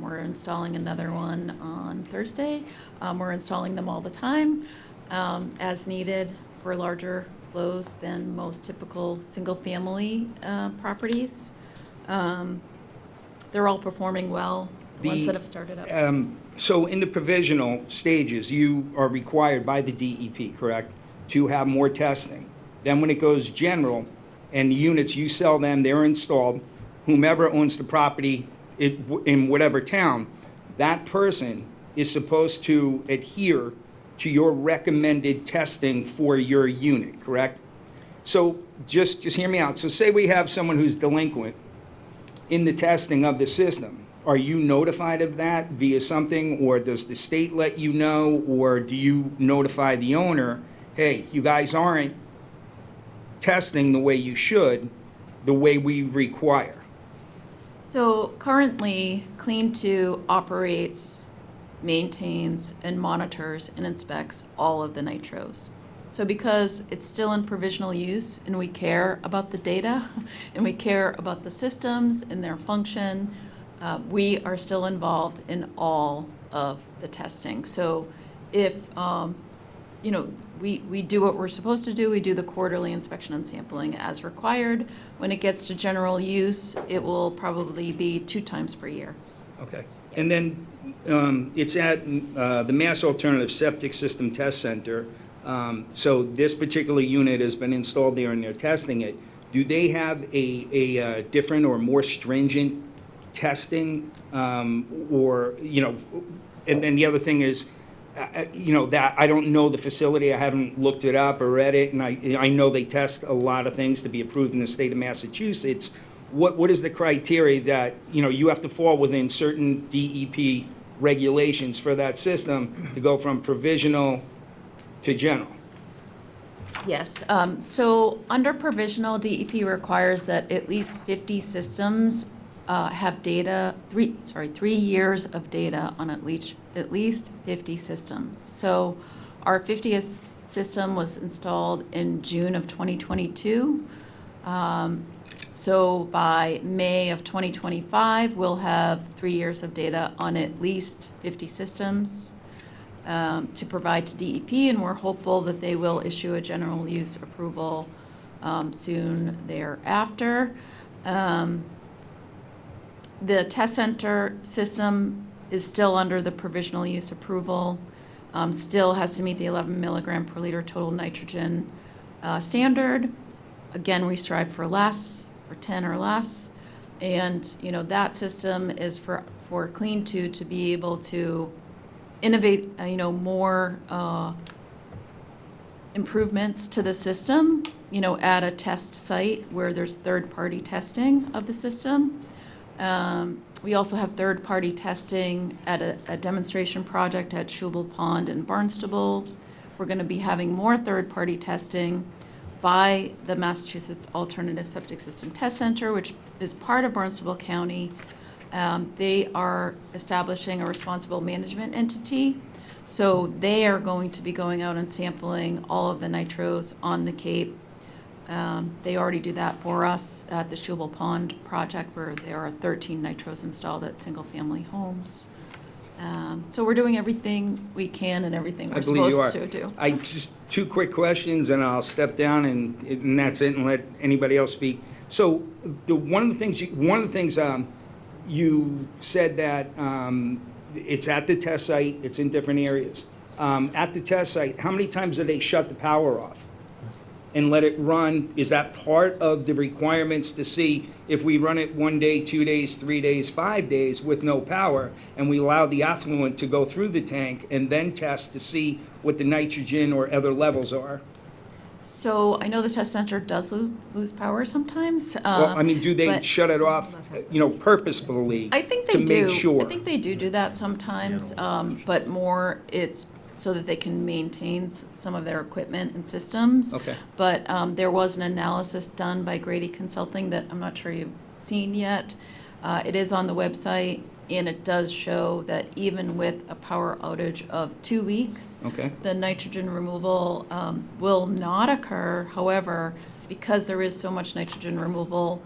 We're installing another one on Thursday. We're installing them all the time as needed for larger flows than most typical single-family properties. They're all performing well, the ones that have started up. So in the provisional stages, you are required by the DEP, correct, to have more testing. Then when it goes general, and the units, you sell them, they're installed, whomever owns the property in whatever town, that person is supposed to adhere to your recommended testing for your unit, correct? So just hear me out. So say we have someone who's delinquent in the testing of the system. Are you notified of that via something, or does the state let you know, or do you notify the owner, hey, you guys aren't testing the way you should, the way we require? So currently, Clean2 operates, maintains, and monitors and inspects all of the nitros. So because it's still in provisional use and we care about the data and we care about the systems and their function, we are still involved in all of the testing. So if, we do what we're supposed to do, we do the quarterly inspection and sampling as required. When it gets to general use, it will probably be 2 times per year. Okay. And then it's at the Mass Alternative Septic System Test Center. So this particular unit has been installed there and they're testing it. Do they have a different or more stringent testing, and then the other thing is, that I don't know the facility, I haven't looked it up or read it, and I know they test a lot of things to be approved in the state of Massachusetts. What is the criteria that, you have to fall within certain DEP regulations for that system to go from provisional to general? Yes, so under provisional, DEP requires that at least 50 systems have data, 3 years of data on at least 50 systems. So our 50th system was installed in June of 2022. So by May of 2025, we'll have 3 years of data on at least 50 systems to provide to DEP, and we're hopeful that they will issue a general use approval soon thereafter. The test center system is still under the provisional use approval, still has to meet the 11 milligram per liter total nitrogen standard. Again, we strive for less, for 10 or less. And, that system is for Clean2 to be able to innovate, more improvements to the system, at a test site where there's third-party testing of the system. We also have third-party testing at a demonstration project at Schubel Pond in Barnstable. We're going to be having more third-party testing by the Massachusetts Alternative Septic System Test Center, which is part of Barnstable County. They are establishing a responsible management entity. So they are going to be going out and sampling all of the nitros on the Cape. They already do that for us at the Schubel Pond project, where there are 13 nitros installed at single-family homes. So we're doing everything we can and everything we're supposed to do. Just 2 quick questions, and I'll step down, and that's it, and let anybody else speak. So one of the things you said that it's at the test site, it's in different areas. at the test site, how many times do they shut the power off and let it run? Is that part of the requirements to see if we run it 1 day, 2 days, 3 days, 5 days with no power, and we allow the effluent to go through the tank and then test to see what the nitrogen or other levels are? So I know the test center does lose power sometimes. Well, I mean, do they but shut it off, purposefully I think to they do. make sure? I think they do that sometimes, but more it's so that they can maintain some of their equipment and systems. Okay. But there was an analysis done by Grady Consulting that I'm not sure you've seen yet. It is on the website, and it does show that even with a power outage of 2 weeks, Okay. the nitrogen removal will not occur. However, because there is so much nitrogen removal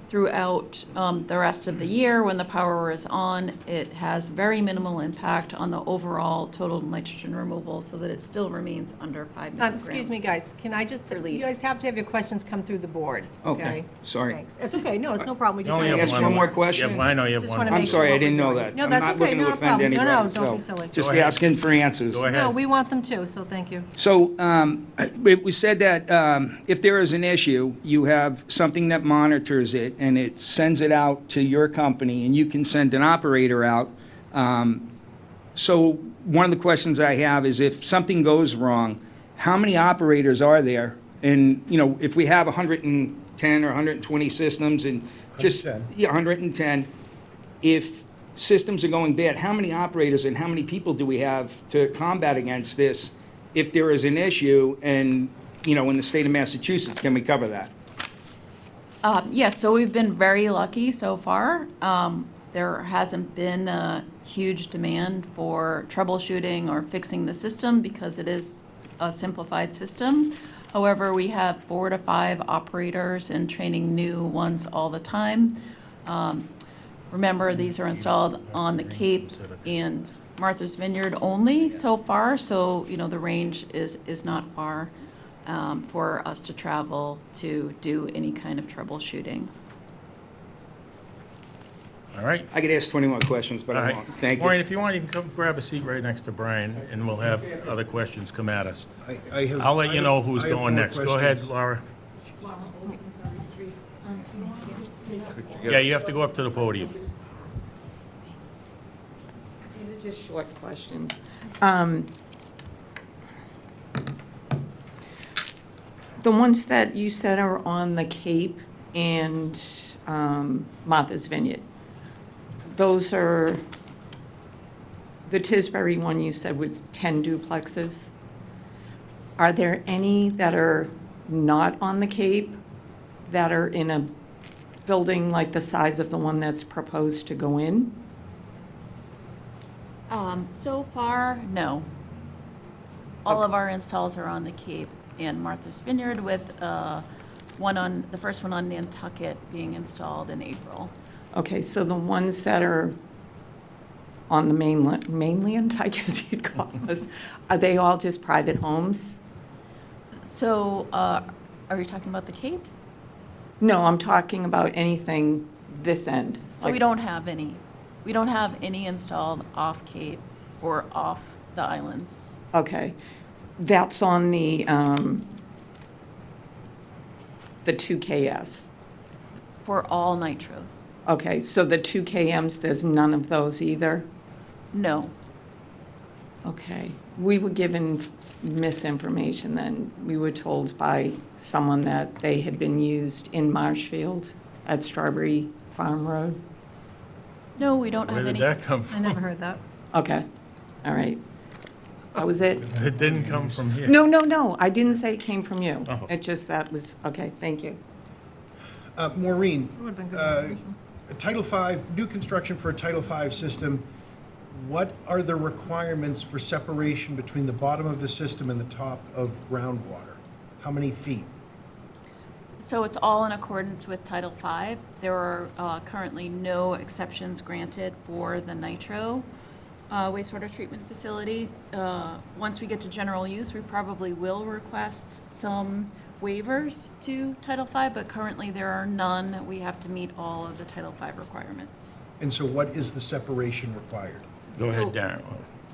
throughout the rest of the year when the power is on, it has very minimal impact on the overall total nitrogen removal so that it still remains under 5 milligrams. Excuse me, guys, can I just, Per you liter. guys have to have your questions come through the board, Okay, okay? sorry. Thanks. It's okay, no, it's no problem, we just only want have to. Ask one more question? Yeah, I know you have Just one. wanna more. make I'm sure sorry, I what didn't we're know doing. that. No, I'm that's not okay, looking to not a offend problem. No, anybody, no, so don't be silly. just Go ahead. asking for answers. Go ahead. No, we want them too, so thank you. So, it was said that if there is an issue, you have something that monitors it, and it sends it out to your company, and you can send an operator out. So, one of the questions I have is if something goes wrong, how many operators are there? And, if we have 110 or 120 systems and just... 110. Yeah, 110. If systems are going bad, how many operators and how many people do we have to combat against this if there is an issue and, in the state of Massachusetts, can we cover that? Yes, so we've been very lucky so far. There hasn't been a huge demand for troubleshooting or fixing the system because it is a simplified system. However, we have 4 to 5 operators and training new ones all the time. Remember, these are installed on the Cape and Martha's Vineyard only so far, so, the range is not far for us to travel to do any kind of troubleshooting. All right. I could ask 20 more questions, but All I right. won't. Thank Maureen, you. if you want, you can come grab a seat right next to Brian, and we'll have other questions come at us. I have- I'll let I you have- know who's I have going more next. Go ahead, questions. Laura. Yeah, you have to go up to the podium. These are just short questions. The ones that you said are on the Cape and Martha's Vineyard, those are, the Tisbury one you said was 10 duplexes. Are there any that are not on the Cape that are in a building like the size of the one that's proposed to go in? So far, no. All of our installs are on the Cape and Martha's Vineyard with the first one on Nantucket being installed in April. Okay, so the ones that are on the mainland, I guess you'd call us, are they all just private homes? So, are you talking about the Cape? No, I'm talking about anything this end. So we like- don't have any. We don't have any installed off Cape or off the islands. Okay, that's on the 2KS. For all nitros. Okay, so the 2KMs, there's none of those either? No. Okay, we were given misinformation then. We were told by someone that they had been used in Marshfield at Strawberry Farm Road. No, we don't Where have did any. that come I from? never heard that. Okay, all right. That was it? It didn't come from here. No, I didn't say it came from you. Oh. It just, that was, okay, thank you. Maureen, Would've been good Title V, new construction for a Title V system, what are the requirements for separation between the bottom of the system and the top of groundwater? How many feet? So it's all in accordance with Title V. There are currently no exceptions granted for the nitro wastewater treatment facility. Once we get to general use, we probably will request some waivers to Title V, but currently there are none. We have to meet all of the Title V requirements. And so what is the separation required? Go ahead, So- Darren.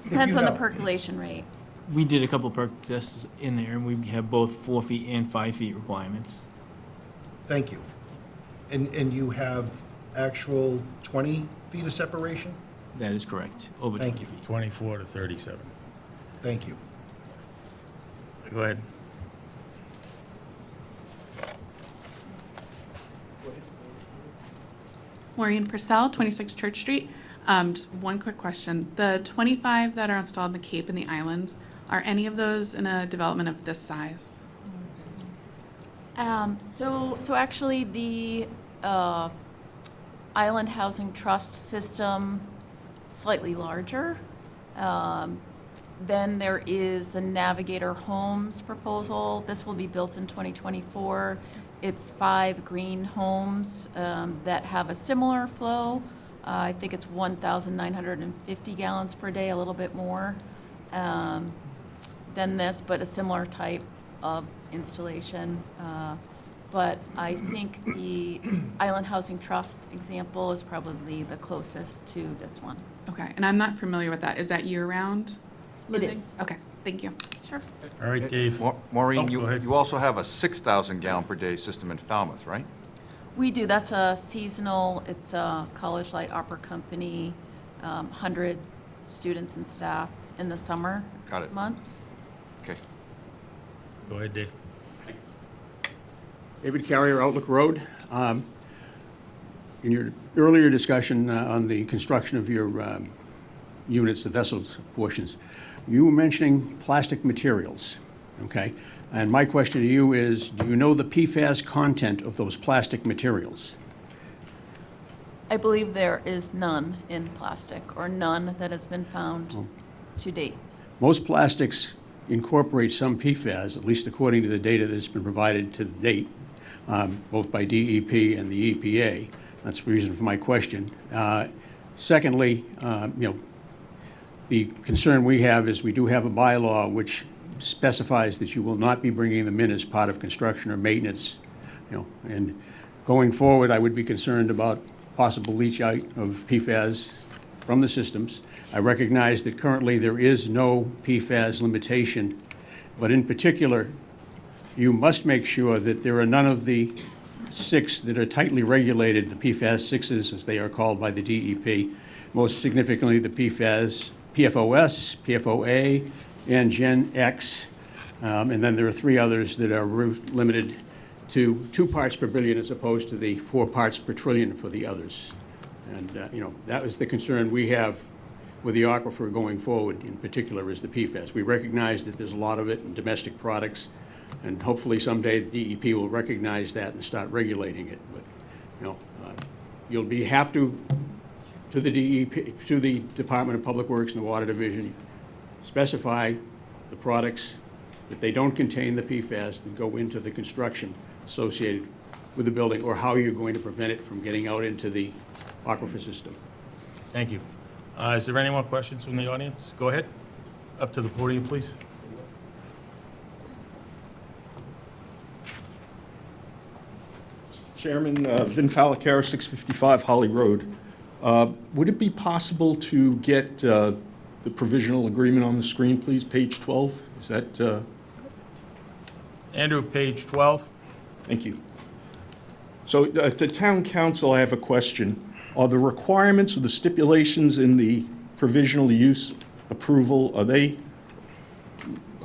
Depends you on the know. percolation rate. We did a couple perk tests in there, and we have both 4 feet and 5 feet requirements. Thank you. And you have actual 20 feet of separation? That is correct, over Thank 20 you. feet. 24 to 37. Thank you. Go ahead. Maureen Purcell, 26 Church Street. Just one quick question. The 25 that are installed in the Cape and the islands, are any of those in a development of this size? So actually, the Island Housing Trust system, slightly larger. Then there is the Navigator Homes proposal. This will be built in 2024. It's 5 green homes that have a similar flow. I think it's 1,950 gallons per day, a little bit more than this, but a similar type of installation. But I think the Island Housing Trust example is probably the closest to this one. Okay, and I'm not familiar with that. Is that year-round living? is. Okay, thank you. Sure. All right, Dave. Maureen, Oh, go ahead. you also have a 6,000 gallon per day system in Falmouth, right? We do. That's a seasonal, it's a College Light Opera Company, 100 students and staff in the summer Got it. months. Okay. Go ahead, Dave. David Carrier, Outlook Road. In your earlier discussion on the construction of your units, the vessels portions, you were mentioning plastic materials, okay? And my question to you is, do you know the PFAS content of those plastic materials? I believe there is none in plastic, or none that has been found to date. Most plastics incorporate some PFAS, at least according to the data that's been provided to date, both by DEP and the EPA. That's the reason for my question. Secondly, the concern we have is we do have a bylaw which specifies that you will not be bringing them in as part of construction or maintenance. And going forward, I would be concerned about possible leach out of PFAS from the systems. I recognize that currently there is no PFAS limitation, but in particular, you must make sure that there are none of the 6 that are tightly regulated, the PFAS 6s as they are called by the DEP, most significantly the PFOS, PFOA, and Gen X. And then there are 3 others that are limited to 2 parts per billion as opposed to the 4 parts per trillion for the others. And, that was the concern we have with the aquifer going forward, in particular, is the PFAS. We recognize that there's a lot of it in domestic products, and hopefully someday the DEP will recognize that and start regulating it. But, you'll have to the DEP, to the Department of Public Works and the Water Division, specify the products that they don't contain the PFAS that go into the construction associated with the building, or how you're going to prevent it from getting out into the aquifer system. Thank you. Is there any more questions from the audience? Go ahead. Up to the podium, please. Chairman, Vin Falacaro, 655 Holly Road. Would it be possible to get the provisional agreement on the screen, please? Page 12? Is that... Andrew, page 12. Thank you. So to Town Council, I have a question. Are the requirements or the stipulations in the provisional use approval, are they,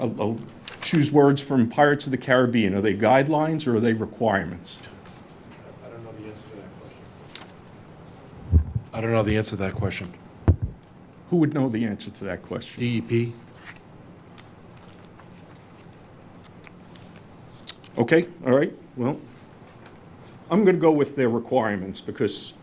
I'll choose words from Pirates of the Caribbean, are they guidelines or are they requirements? I don't know the answer to that question. I don't know the answer to that question. Who would know the answer to that question? DEP? Okay, all right, well, I'm going to go with their requirements because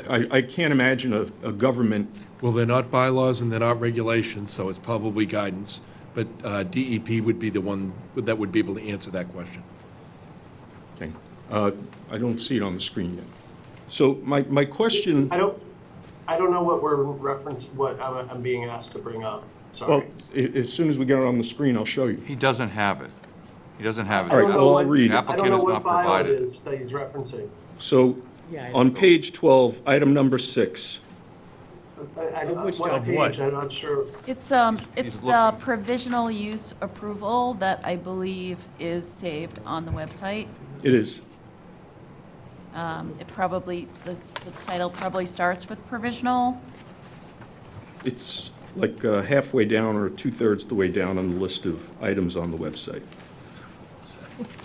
I can't imagine a government... Well, they're not bylaws and they're not regulations, so it's probably guidance. But DEP would be the one that would be able to answer that question. Okay, I don't see it on the screen yet. So my question... I don't know what I'm being asked to bring up. Sorry. Well, as soon as we get it on the screen, I'll show you. He doesn't have it. He doesn't have it. All right, well, I'll read it. The I don't applicant know has what not file it provided. is that he's referencing. So on page 12, item number 6, What Of what? page? I'm not sure. It's He's the looking. provisional use approval that I believe is saved on the website. It is. It probably, the title probably starts with provisional. It's like halfway down or two-thirds the way down on the list of items on the website.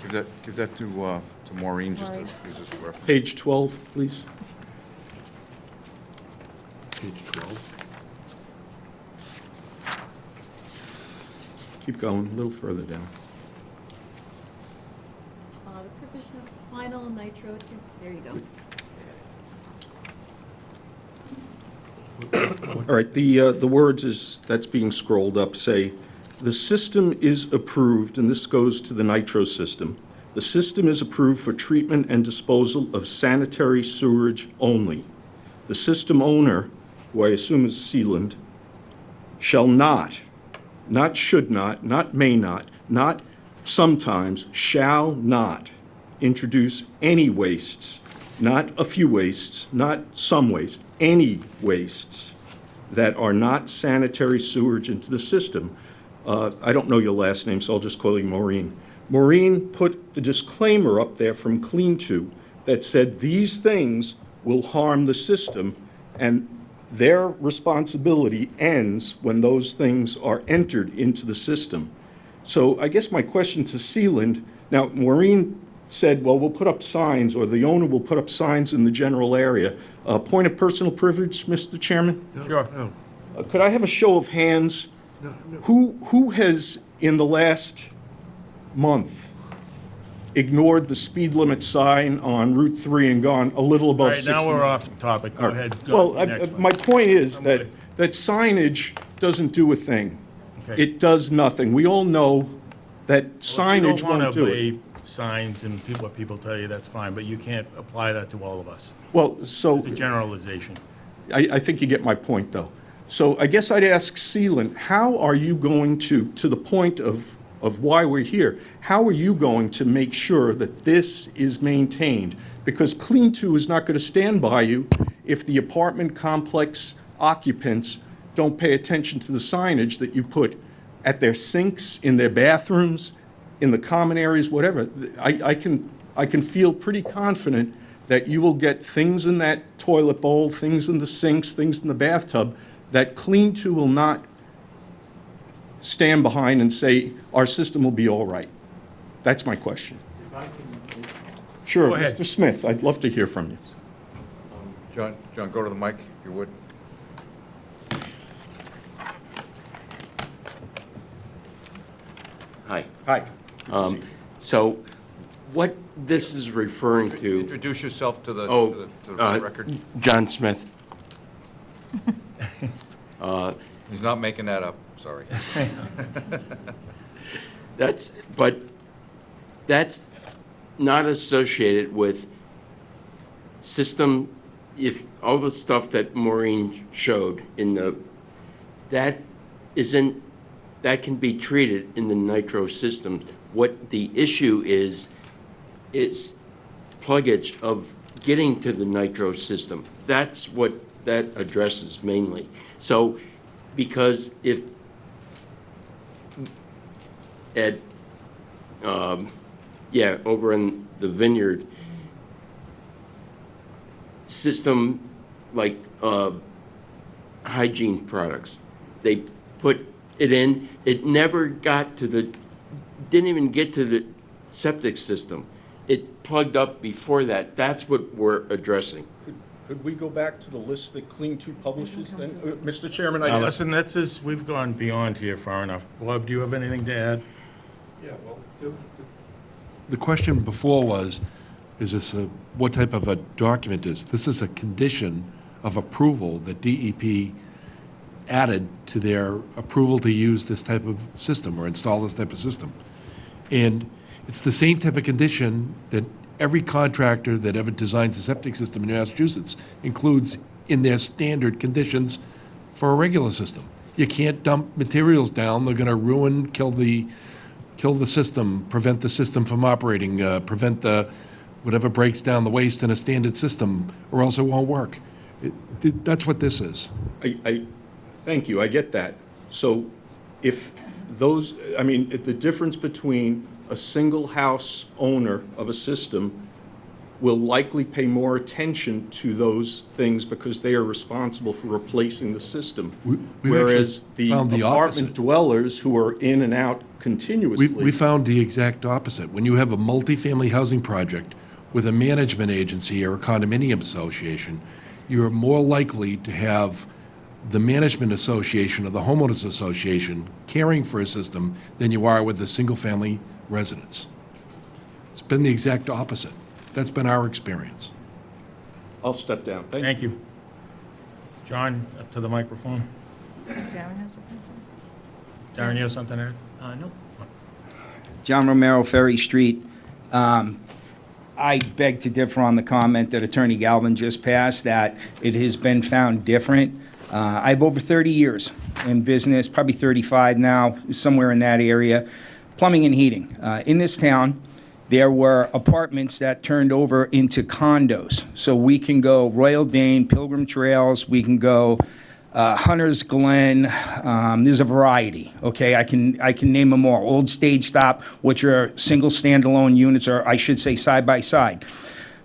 Give that to Maureen, just to use as a reference. Page 12, please. Page 12. Keep going, a little further down. The provisional final nitro, there you go. All right, the words that's being scrolled up say, "The system is approved," and this goes to the nitro system. "The system is approved for treatment and disposal of sanitary sewage only. The system owner," who I assume is Sealand, "shall not should not may not sometimes, shall not introduce any wastes, not a few wastes, not some wastes, any wastes that are not sanitary sewage into the system." I don't know your last name, so I'll just call you Maureen. Maureen put the disclaimer up there from Clean2 that said these things will harm the system, and their responsibility ends when those things are entered into the system. So I guess my question to Sealand, now Maureen said, well, we'll put up signs, or the owner will put up signs in the general area. Point of personal privilege, Mr. Chairman? Sure. Could I have a show of hands? Who has, in the last month, ignored the speed limit sign on Route 3 and gone a little All above right, 60? now we're off topic. Go All right. ahead. Go Well, to the next one. my point is I'm that good. signage doesn't do a thing. Okay. It does nothing. We all know that signage Well, won't if you do don't it. want to obey signs and what people tell you, that's fine, but you can't apply that to all of us. Well, so It's a generalization. I think you get my point, though. So I guess I'd ask Sealand, how are you going to the point of why we're here, how are you going to make sure that this is maintained? Because Clean2 is not going to stand by you if the apartment complex occupants don't pay attention to the signage that you put at their sinks, in their bathrooms, in the common areas, whatever. I can feel pretty confident that you will get things in that toilet bowl, things in the sinks, things in the bathtub, that Clean2 will not stand behind and say, our system will be all right. That's my question. Sure, Go ahead. Mr. Smith, I'd love to hear from you. John, go to the mic, if you would. Hi. Hi. Good to see you. So what this is referring to... Introduce yourself to the, Oh, to the record. John Smith. He's not making that up, sorry. But that's not associated with system, if all the stuff that Maureen showed that can be treated in the nitro system. What the issue is pluggage of getting to the nitro system. That's what that addresses mainly. So, because if over in the vineyard, system like hygiene products, they put it in, it never got to didn't even get to the septic system. It plugged up before that. That's what we're addressing. Could we go back to the list that Clean2 publishes then? Mr. Chairman, Now, listen, we've gone beyond here far enough. Bob, do you have anything to add? Yeah, well, The question before was, is this what type of a document is? This is a condition of approval that DEP added to their approval to use this type of system or install this type of system. And it's the same type of condition that every contractor that ever designs a septic system in Massachusetts includes in their standard conditions for a regular system. You can't dump materials down, they're gonna ruin, kill the system, prevent the system from operating, prevent whatever breaks down the waste in a standard system, or else it won't work. That's what this is. Thank you, I get that. So if those, I mean, if the difference between a single house owner of a system will likely pay more attention to those things because they are responsible for replacing the system. We've Whereas actually the found the apartment opposite. dwellers who are in and out continuously. We found the exact opposite. When you have a multifamily housing project with a management agency or a condominium association, you're more likely to have the management association or the homeowners association caring for a system than you are with the single-family residence. It's been the exact opposite. That's been our experience. I'll step down. Thank you. John, up to the microphone. Darren has something to say. Darren, you have something to add? No. John Romero, Ferry Street. I beg to differ on the comment that Attorney Galvin just passed, that it has been found different. I have over 30 years in business, probably 35 now, somewhere in that area, plumbing and heating. In this town, there were apartments that turned over into condos. So we can go Royal Dane, Pilgrim Trails, we can go Hunter's Glen, there's a variety, okay? I can name them all. Old Stage Stop, which are single standalone units, or I should say side by side.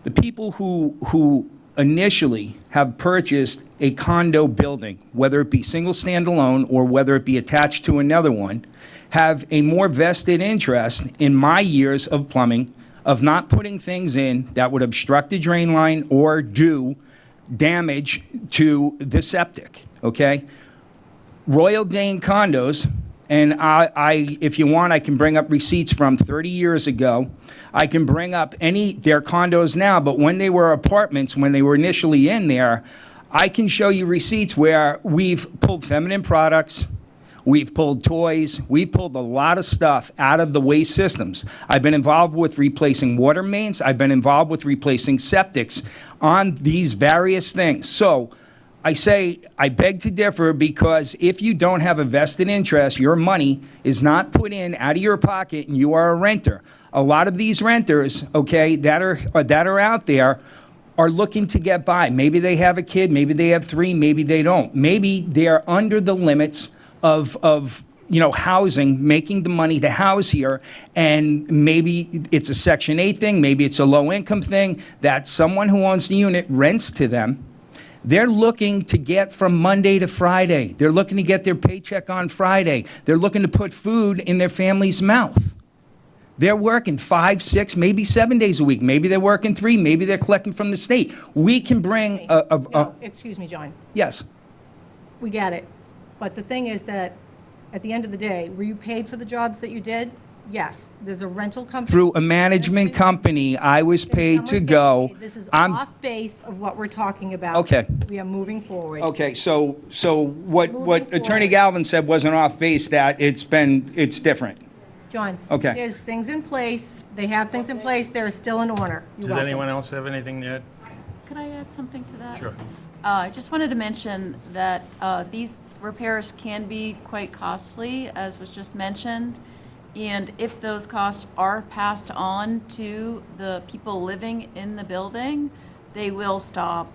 The people who initially have purchased a condo building, whether it be single standalone or whether it be attached to another one, have a more vested interest in my years of plumbing, of not putting things in that would obstruct the drain line or do damage to the septic, okay? Royal Dane condos, and if you want, I can bring up receipts from 30 years ago. I can bring up their condos now, but when they were apartments, when they were initially in there, I can show you receipts where we've pulled feminine products, we've pulled toys, we've pulled a lot of stuff out of the waste systems. I've been involved with replacing water mains, I've been involved with replacing septics on these various things. So I say, I beg to differ, because if you don't have a vested interest, your money is not put in out of your pocket and you are a renter. A lot of these renters, okay, that are out there are looking to get by. Maybe they have a kid, maybe they have 3, maybe they don't. Maybe they're under the limits of housing, making the money to house here, and maybe it's a Section 8 thing, maybe it's a low-income thing, that someone who owns the unit rents to them. They're looking to get from Monday to Friday. They're looking to get their paycheck on Friday. They're looking to put food in their family's mouth. They're working 5, 6, maybe 7 days a week. Maybe they're working 3, maybe they're collecting from the state. We can bring No, excuse me, John. yes. We get it. But the thing is that, at the end of the day, were you paid for the jobs that you did? Yes. There's a rental company. Through a management company, I was paid to go. This is I'm- off base of what we're talking about. Okay. We are moving forward. Okay, so what Moving Attorney forward. Galvin said wasn't off base, that it's different. John. Okay. There's things in place. They have things in place. They're still in order. You're Does welcome. anyone else have anything to add? Could I add something to that? Sure. I just wanted to mention that these repairs can be quite costly, as was just mentioned. And if those costs are passed on to the people living in the building, they will stop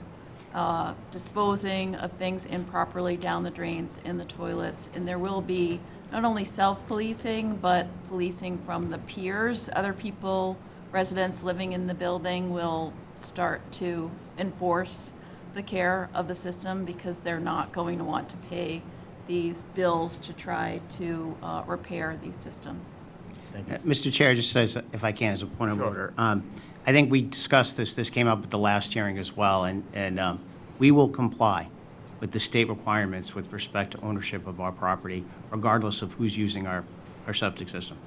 disposing of things improperly down the drains, in the toilets. And there will be not only self-policing, but policing from the peers. Other people, residents living in the building, will start to enforce the care of the system, because they're not going to want to pay these bills to try to repair these systems. Mr. Chair, just says, if I can, as a point of order. I think we discussed this came up at the last hearing as well, and we will comply with the state requirements with respect to ownership of our property, regardless of who's using our septic system.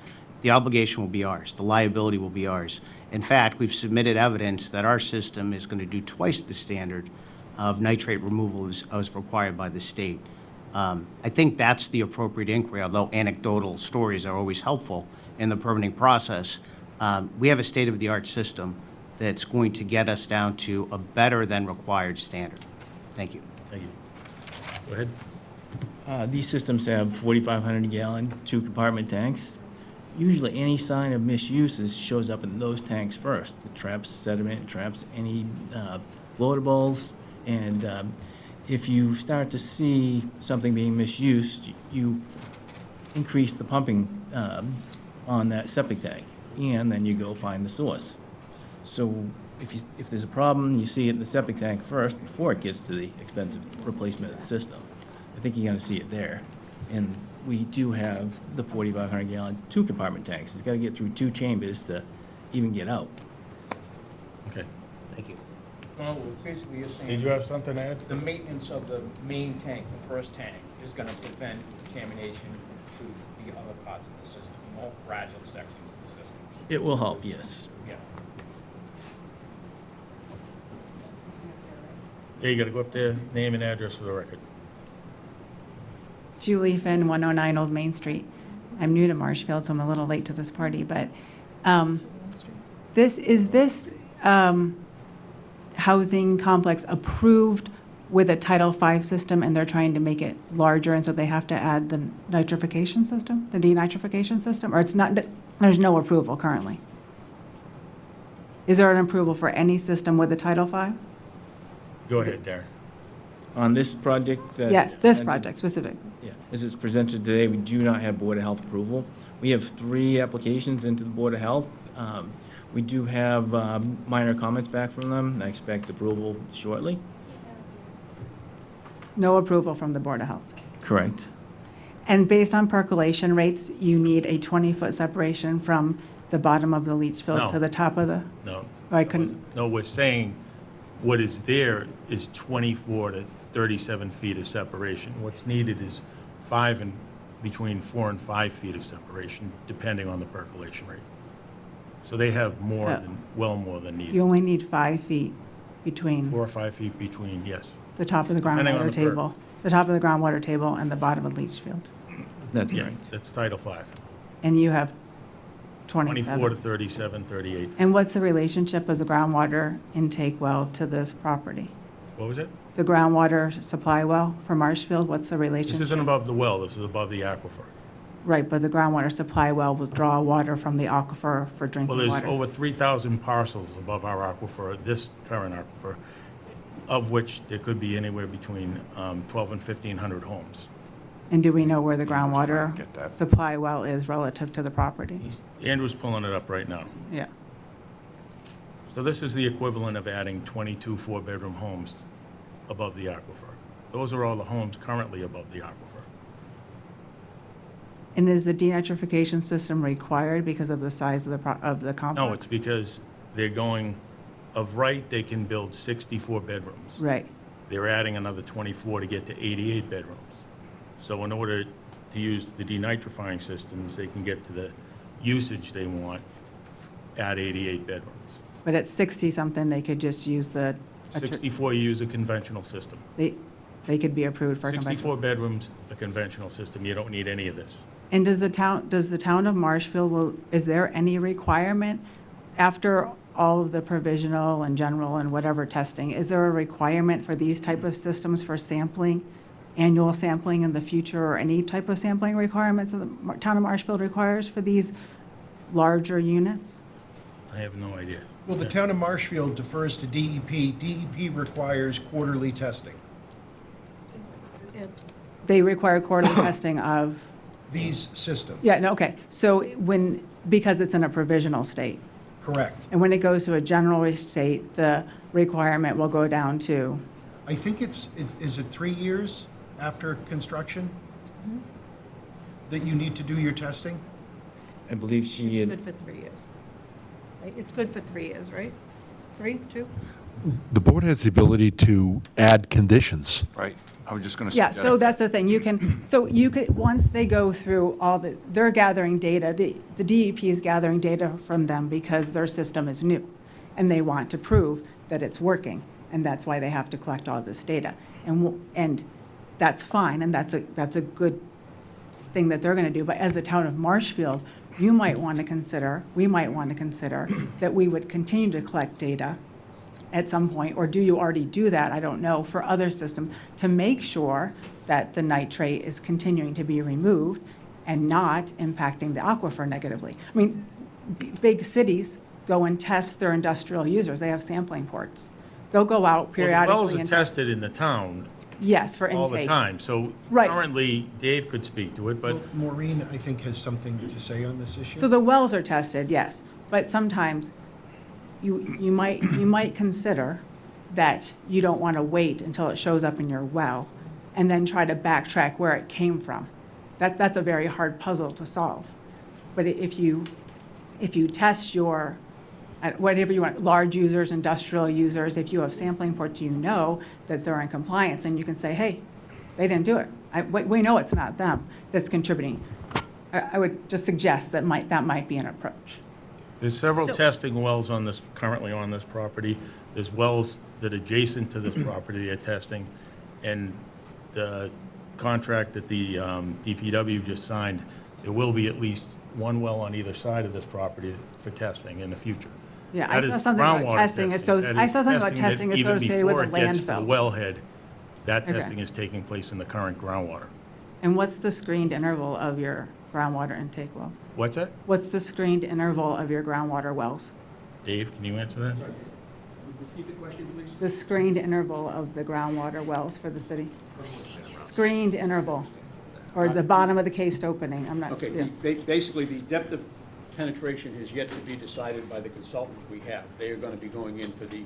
The obligation will be ours. The liability will be ours. In fact, we've submitted evidence that our system is going to do twice the standard of nitrate removal as required by the state. I think that's the appropriate inquiry, although anecdotal stories are always helpful in the permitting process. We have a state-of-the-art system that's going to get us down to a better than required standard. Thank you. Thank you. Go ahead. These systems have 4,500-gallon, 2-compartment tanks. Usually, any sign of misuse shows up in those tanks first. It traps sediment, traps any floatables, And if you start to see something being misused, you increase the pumping on that septic tank, and then you go find the source. So if there's a problem, you see it in the septic tank first before it gets to the expensive replacement of the system. I think you're gonna see it there. And we do have the 4,500 gallon 2-compartment tanks. It's gotta get through 2 chambers to even get out. Okay. Thank you. Well, basically, you're saying. Did you have something to add? The maintenance of the main tank, the first tank, is gonna prevent contamination to the other parts of the system, more fragile sections of the system. It will help, yes. Yeah. Yeah, you gotta go up there, name and address for the record. Julie Finn, 109 Old Main Street. I'm new to Marshfield, so I'm a little late to this party, but this housing complex approved with a Title V system, and they're trying to make it larger, and so they have to add the nitrification system, the denitrification system, or it's not, there's no approval currently? Is there an approval for any system with a Title V? Go ahead, Darren. On this project? Yes, this project specific. Yeah, as it's presented today, we do not have Board of Health approval. We have 3 applications into the Board of Health. We do have minor comments back from them, and I expect approval shortly. No approval from the Board of Health. Correct. And based on percolation rates, you need a 20-foot separation from the bottom of the leach field No. to the top of the? No. I couldn't, No, we're saying what is there is 24 to 37 feet of separation. What's needed is between 4 and 5 feet of separation, depending on the percolation rate. So they have well more than needed. you only need 5 feet between 4 or 5 feet between, yes. the top of the Depending on groundwater the perk. table, the top of the groundwater table and the bottom of the leach field. That's Yeah, correct. that's Title V. And you have 24 to 27. 37, 38. And what's the relationship of the groundwater intake well to this property? What was it? The groundwater supply well for Marshfield, what's the relationship? This isn't above the well, this is above the aquifer. Right, but the groundwater supply well will draw water from the aquifer for Well, drinking there's water. over 3,000 parcels above our aquifer, this current aquifer, of which there could be anywhere between 12 and 1,500 homes. And do we know where the groundwater supply well is relative to the property? Andrew's pulling it up right now. Yeah. So this is the equivalent of adding 22 4-bedroom homes above the aquifer. Those are all the homes currently above the aquifer. And is the denitrification system required because of the size of the complex? No, it's because they're going, of right, they can build 64 bedrooms. Right. They're adding another 24 to get to 88 bedrooms. So in order to use the denitrifying systems, they can get to the usage they want at 88 bedrooms. But at 60-something, they could just use the, 64, you use a conventional system. they could be approved for a conventional. 64 bedrooms, a conventional system. You don't need any of this. And does the town of Marshfield, is there any requirement after all of the provisional and general and whatever testing, is there a requirement for these type of systems for sampling, annual sampling in the future, or any type of sampling requirements that the town of Marshfield requires for these larger units? I have no idea. Well, the town of Marshfield defers to DEP. DEP requires quarterly testing. They require quarterly testing of? These systems. Yeah, no, okay. So because it's in a provisional state? Correct. And when it goes to a general state, the requirement will go down to? I think is it 3 years after construction that you need to do your testing? I believe she It's had, good for 3 years. Right? It's good for 3 years, right? 3, 2? The board has the ability to add conditions. Right. I was just going to Yeah, so that's the thing, you could, once they go through they're gathering data, the DEP is gathering data from them because their system is new, and they want to prove that it's working, and that's why they have to collect all this data. And that's fine, and that's a good thing that they're gonna do, but as the town of Marshfield, we might want to consider that we would continue to collect data at some point, or do you already do that, I don't know, for other systems, to make sure that the nitrate is continuing to be removed and not impacting the aquifer negatively. I mean, big cities go and test their industrial users, they have sampling ports. They'll go out Well, the periodically wells are and tested in the town yes, for intake. all the time, so Right. currently, Dave could speak to it, but Well, Maureen, I think, has something to say on this issue. So the wells are tested, yes, but sometimes you might consider that you don't want to wait until it shows up in your well and then try to backtrack where it came from. That's a very hard puzzle to solve. But if you test your, whatever you want, large users, industrial users, if you have sampling ports, you know that they're in compliance, and you can say, hey, they didn't do it. We know it's not them that's contributing. I would just suggest that might be an approach. there's several So- testing wells currently on this property. There's wells that are adjacent to this property they're testing, and the contract that the DPW just signed, there will be at least one well on either side of this property for testing in the future. Yeah, That I is saw something about groundwater testing, That I is saw something about that testing even associated with the before it gets to the landfill. wellhead, that Okay. testing is taking place in the current groundwater. And what's the screened interval of your groundwater intake wells? What's that? What's the screened interval of your groundwater wells? Dave, can you answer that? Repeat the question, please. The screened interval of the groundwater wells for the city? Screened interval, or the bottom of the cased opening, I'm not, Okay, yeah. basically, the depth of penetration is yet to be decided by the consultant we have. They are going to be going in for the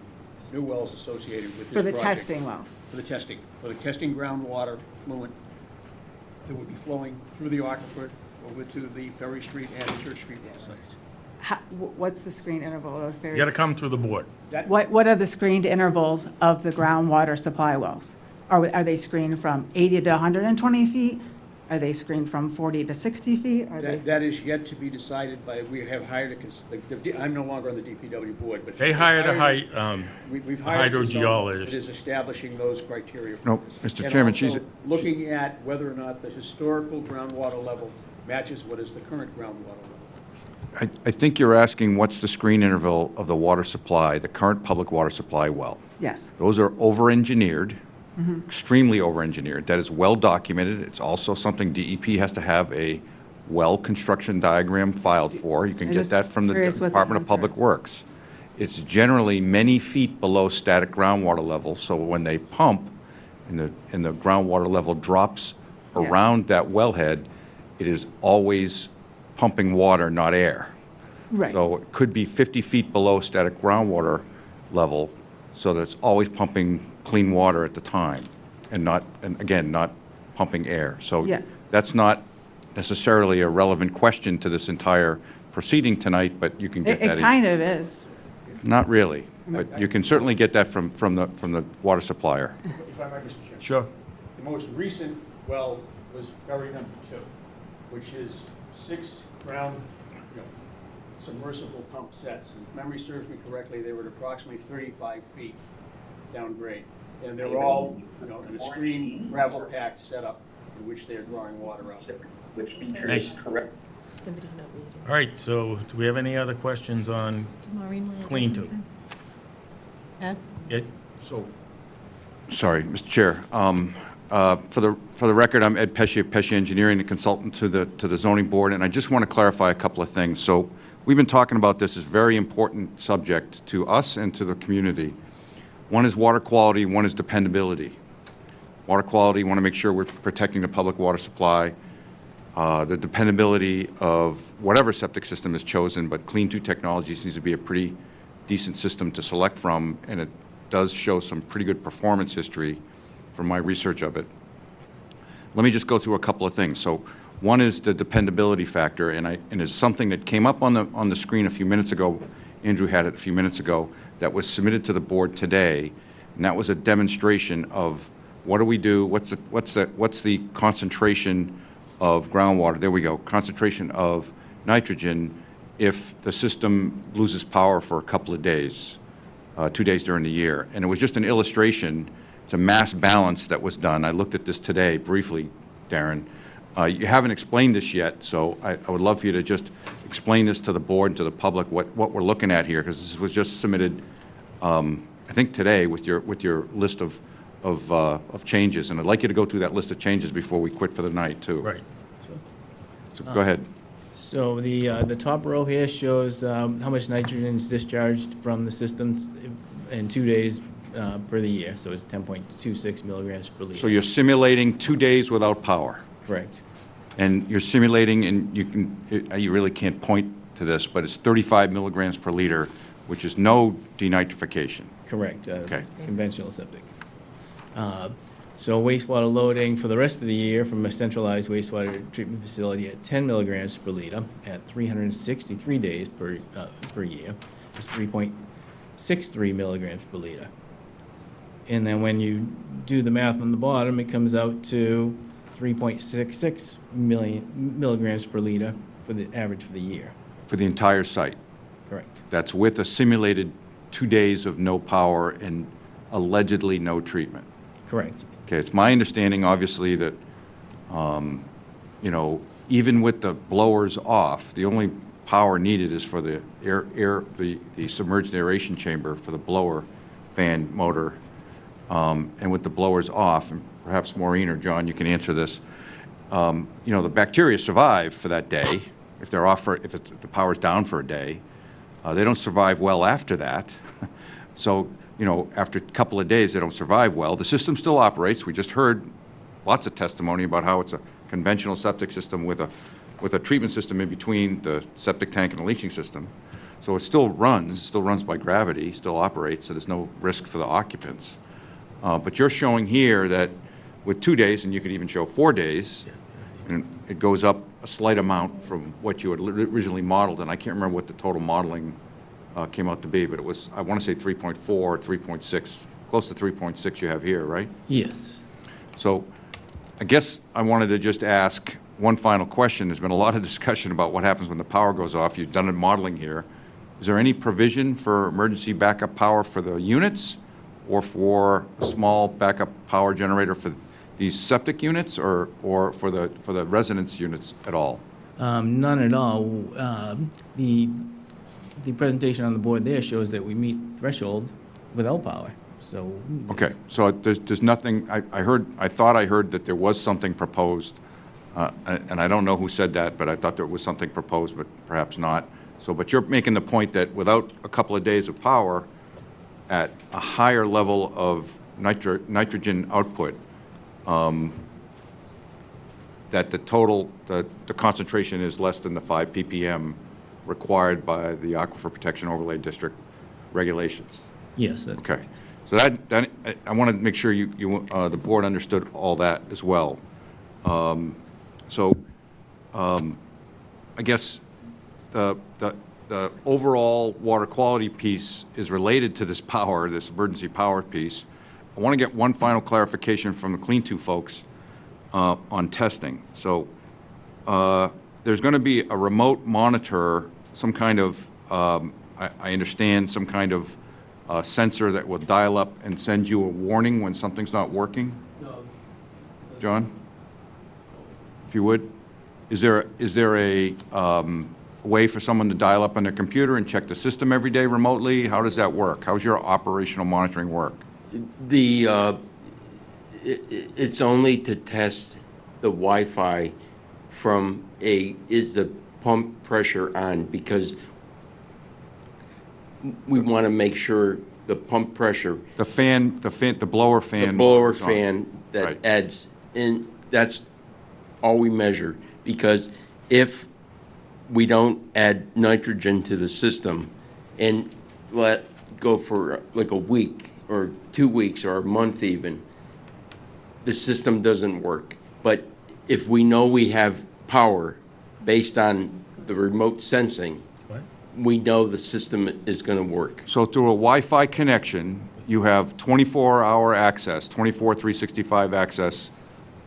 new wells associated with this For the project. testing wells. For the testing groundwater fluent that would be flowing through the aquifer over to the Ferry Street and Church Street well sites. What's the screened interval of You gotta come through the board. What are the screened intervals of the groundwater supply wells? Are they screened from 80 to 120 feet? Are they screened from 40 to 60 feet? Are they? That is yet to be decided by, we have hired I'm no longer on the DPW board, but. They hired We've a hired a consultant hydrogeologist. that is establishing those criteria. for No, this. Mr. And Chairman, also she's- looking at whether or not the historical groundwater level matches what is the current groundwater level. I think you're asking what's the screen interval of the water supply, the current public water supply well. Yes. Those are over-engineered, extremely over-engineered. That is well documented. It's also something DEP has to have a well construction diagram filed for. You can I'm get just that from the curious what the Department of answer Public is. Works. It's generally many feet below static groundwater level, so when they pump and the groundwater level drops Yeah. around that wellhead, it is always pumping water, not air. Right. So it could be 50 feet below static groundwater level, so that it's always pumping clean water at the time, and again, not pumping air. So Yeah. that's not necessarily a relevant question to this entire proceeding tonight, but you can get that It in. kind of is. Not really, but you can certainly get that from the water supplier. If I might, Mr. Chairman. Sure. The most recent well was Ferry number 2, which is 6 ground, submersible pump sets. And if memory serves me correctly, they were at approximately 35 feet down grade. And they're all, in a screen gravel packed setup in which they're drawing water out. Which features Thanks. correct. Somebody's not reading. All right, so do we have any other questions on Maureen, wanna add Clean to? something? Ed? it? Sorry, Mr. Chair. For the record, I'm Ed Pesci of Pesci Engineering, a consultant to the zoning board, and I just want to clarify a couple of things. So we've been talking about this as a very important subject to us and to the community. One is water quality, one is dependability. Water quality, want to make sure we're protecting the public water supply. The dependability of whatever septic system is chosen, but Clean 2 Technologies needs to be a pretty decent system to select from, and it does show some pretty good performance history from my research of it. Let me just go through a couple of things. So one is the dependability factor, and it's something that came up on the screen a few minutes ago. Andrew had it a few minutes ago, that was submitted to the board today, and that was a demonstration of what do we do, what's the concentration of groundwater, there we go, concentration of nitrogen if the system loses power for a couple of days, 2 days during the year. And it was just an illustration, it's a mass balance that was done. I looked at this today briefly, Darren. You haven't explained this yet, so I would love for you to just explain this to the board and to the public, what we're looking at here, because this was just submitted, I think today, with your list of changes, and I'd like you to go through that list of changes before we quit for the night, too. Right. So go ahead. So the top row here shows how much nitrogen is discharged from the systems in 2 days per the year, so it's 10.26 milligrams per liter. So you're simulating 2 days without power? Correct. And you're simulating, and you really can't point to this, but it's 35 milligrams per liter, which is no denitrification. Correct. Okay. Conventional septic. So wastewater loading for the rest of the year from a centralized wastewater treatment facility at 10 milligrams per liter at 363 days per year is 3.63 milligrams per liter. And then when you do the math on the bottom, it comes out to 3.66 milligrams per liter for the average for the year. For the entire site? Correct. That's with a simulated 2 days of no power and allegedly no treatment? Correct. Okay, it's my understanding, obviously, that, even with the blowers off, the only power needed is for the the submerged aeration chamber for the blower fan motor. And with the blowers off, and perhaps Maureen or John, you can answer this, the bacteria survive for that day. If they're off if the power's down for a day, they don't survive well after that. So, after a couple of days, they don't survive well. The system still operates. We just heard lots of testimony about how it's a conventional septic system with a treatment system in between the septic tank and the leaching system. So it still runs by gravity, still operates, so there's no risk for the occupants. But you're showing here that with 2 days, and you could even show 4 days, and it goes up a slight amount from what you had originally modeled, and I can't remember what the total modeling came out to be, but it was, I want to say 3.4, 3.6, close to 3.6 you have here, right? Yes. So I guess I wanted to just ask one final question. There's been a lot of discussion about what happens when the power goes off. You've done a modeling here. Is there any provision for emergency backup power for the units or for a small backup power generator for these septic units or for the residence units at all? None at all. The presentation on the board there shows that we meet threshold without power, so. Okay, so there's nothing, I thought I heard that there was something proposed, and I don't know who said that, but I thought there was something proposed, but perhaps not. So, but you're making the point that without a couple of days of power, at a higher level of nitrogen output, that the concentration is less than the 5 ppm required by the Aquifer Protection Overlay District regulations. Yes, that's okay. So that I want to make sure the board understood all that as well. I guess the overall water quality piece is related to this power, this emergency power piece. I want to get one final clarification from the Clean 2 folks on testing. So there's going to be a remote monitor, some kind of, I understand, some kind of sensor that will dial up and send you a warning when something's not working? No. John? If you would? Is there a way for someone to dial up on their computer and check the system every day remotely? How does that work? How's your operational monitoring work? It's only to test the Wi-Fi from is the pump pressure on, because we want to make sure the pump pressure. The blower fan. The blower fan that adds in, that's all we measure, because if we don't add nitrogen to the system and let go for like a week or 2 weeks or a month even, the system doesn't work. But if we know we have power based on the remote sensing, we know the system is going to work. So through a Wi-Fi connection, you have 24-hour access, 365 access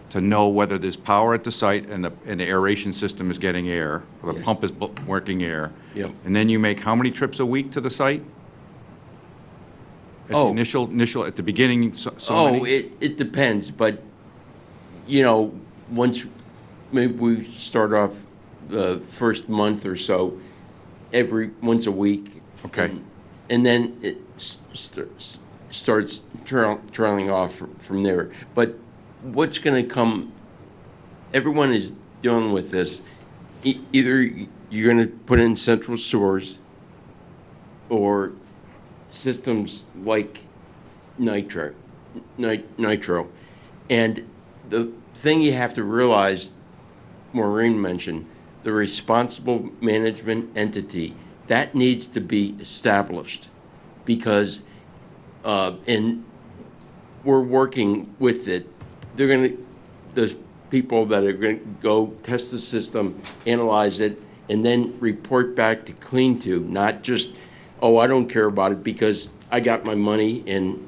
to know whether there's power at the site and the aeration system is getting air, or the pump is working air. Yep. And then you make how many trips a week to the site? At the initial, at the beginning, so many? It depends, but, once maybe we start off the first month or so, once a week. Okay. And then it starts trailing off from there. But what's going to come, everyone is dealing with this. Either you're going to put in central source or systems like nitro. And the thing you have to realize, Maureen mentioned, the responsible management entity, that needs to be established because, and we're working with it. They're going to, those people that are going to go test the system, analyze it, and then report back to Clean To, not just, oh, I don't care about it because I got my money and,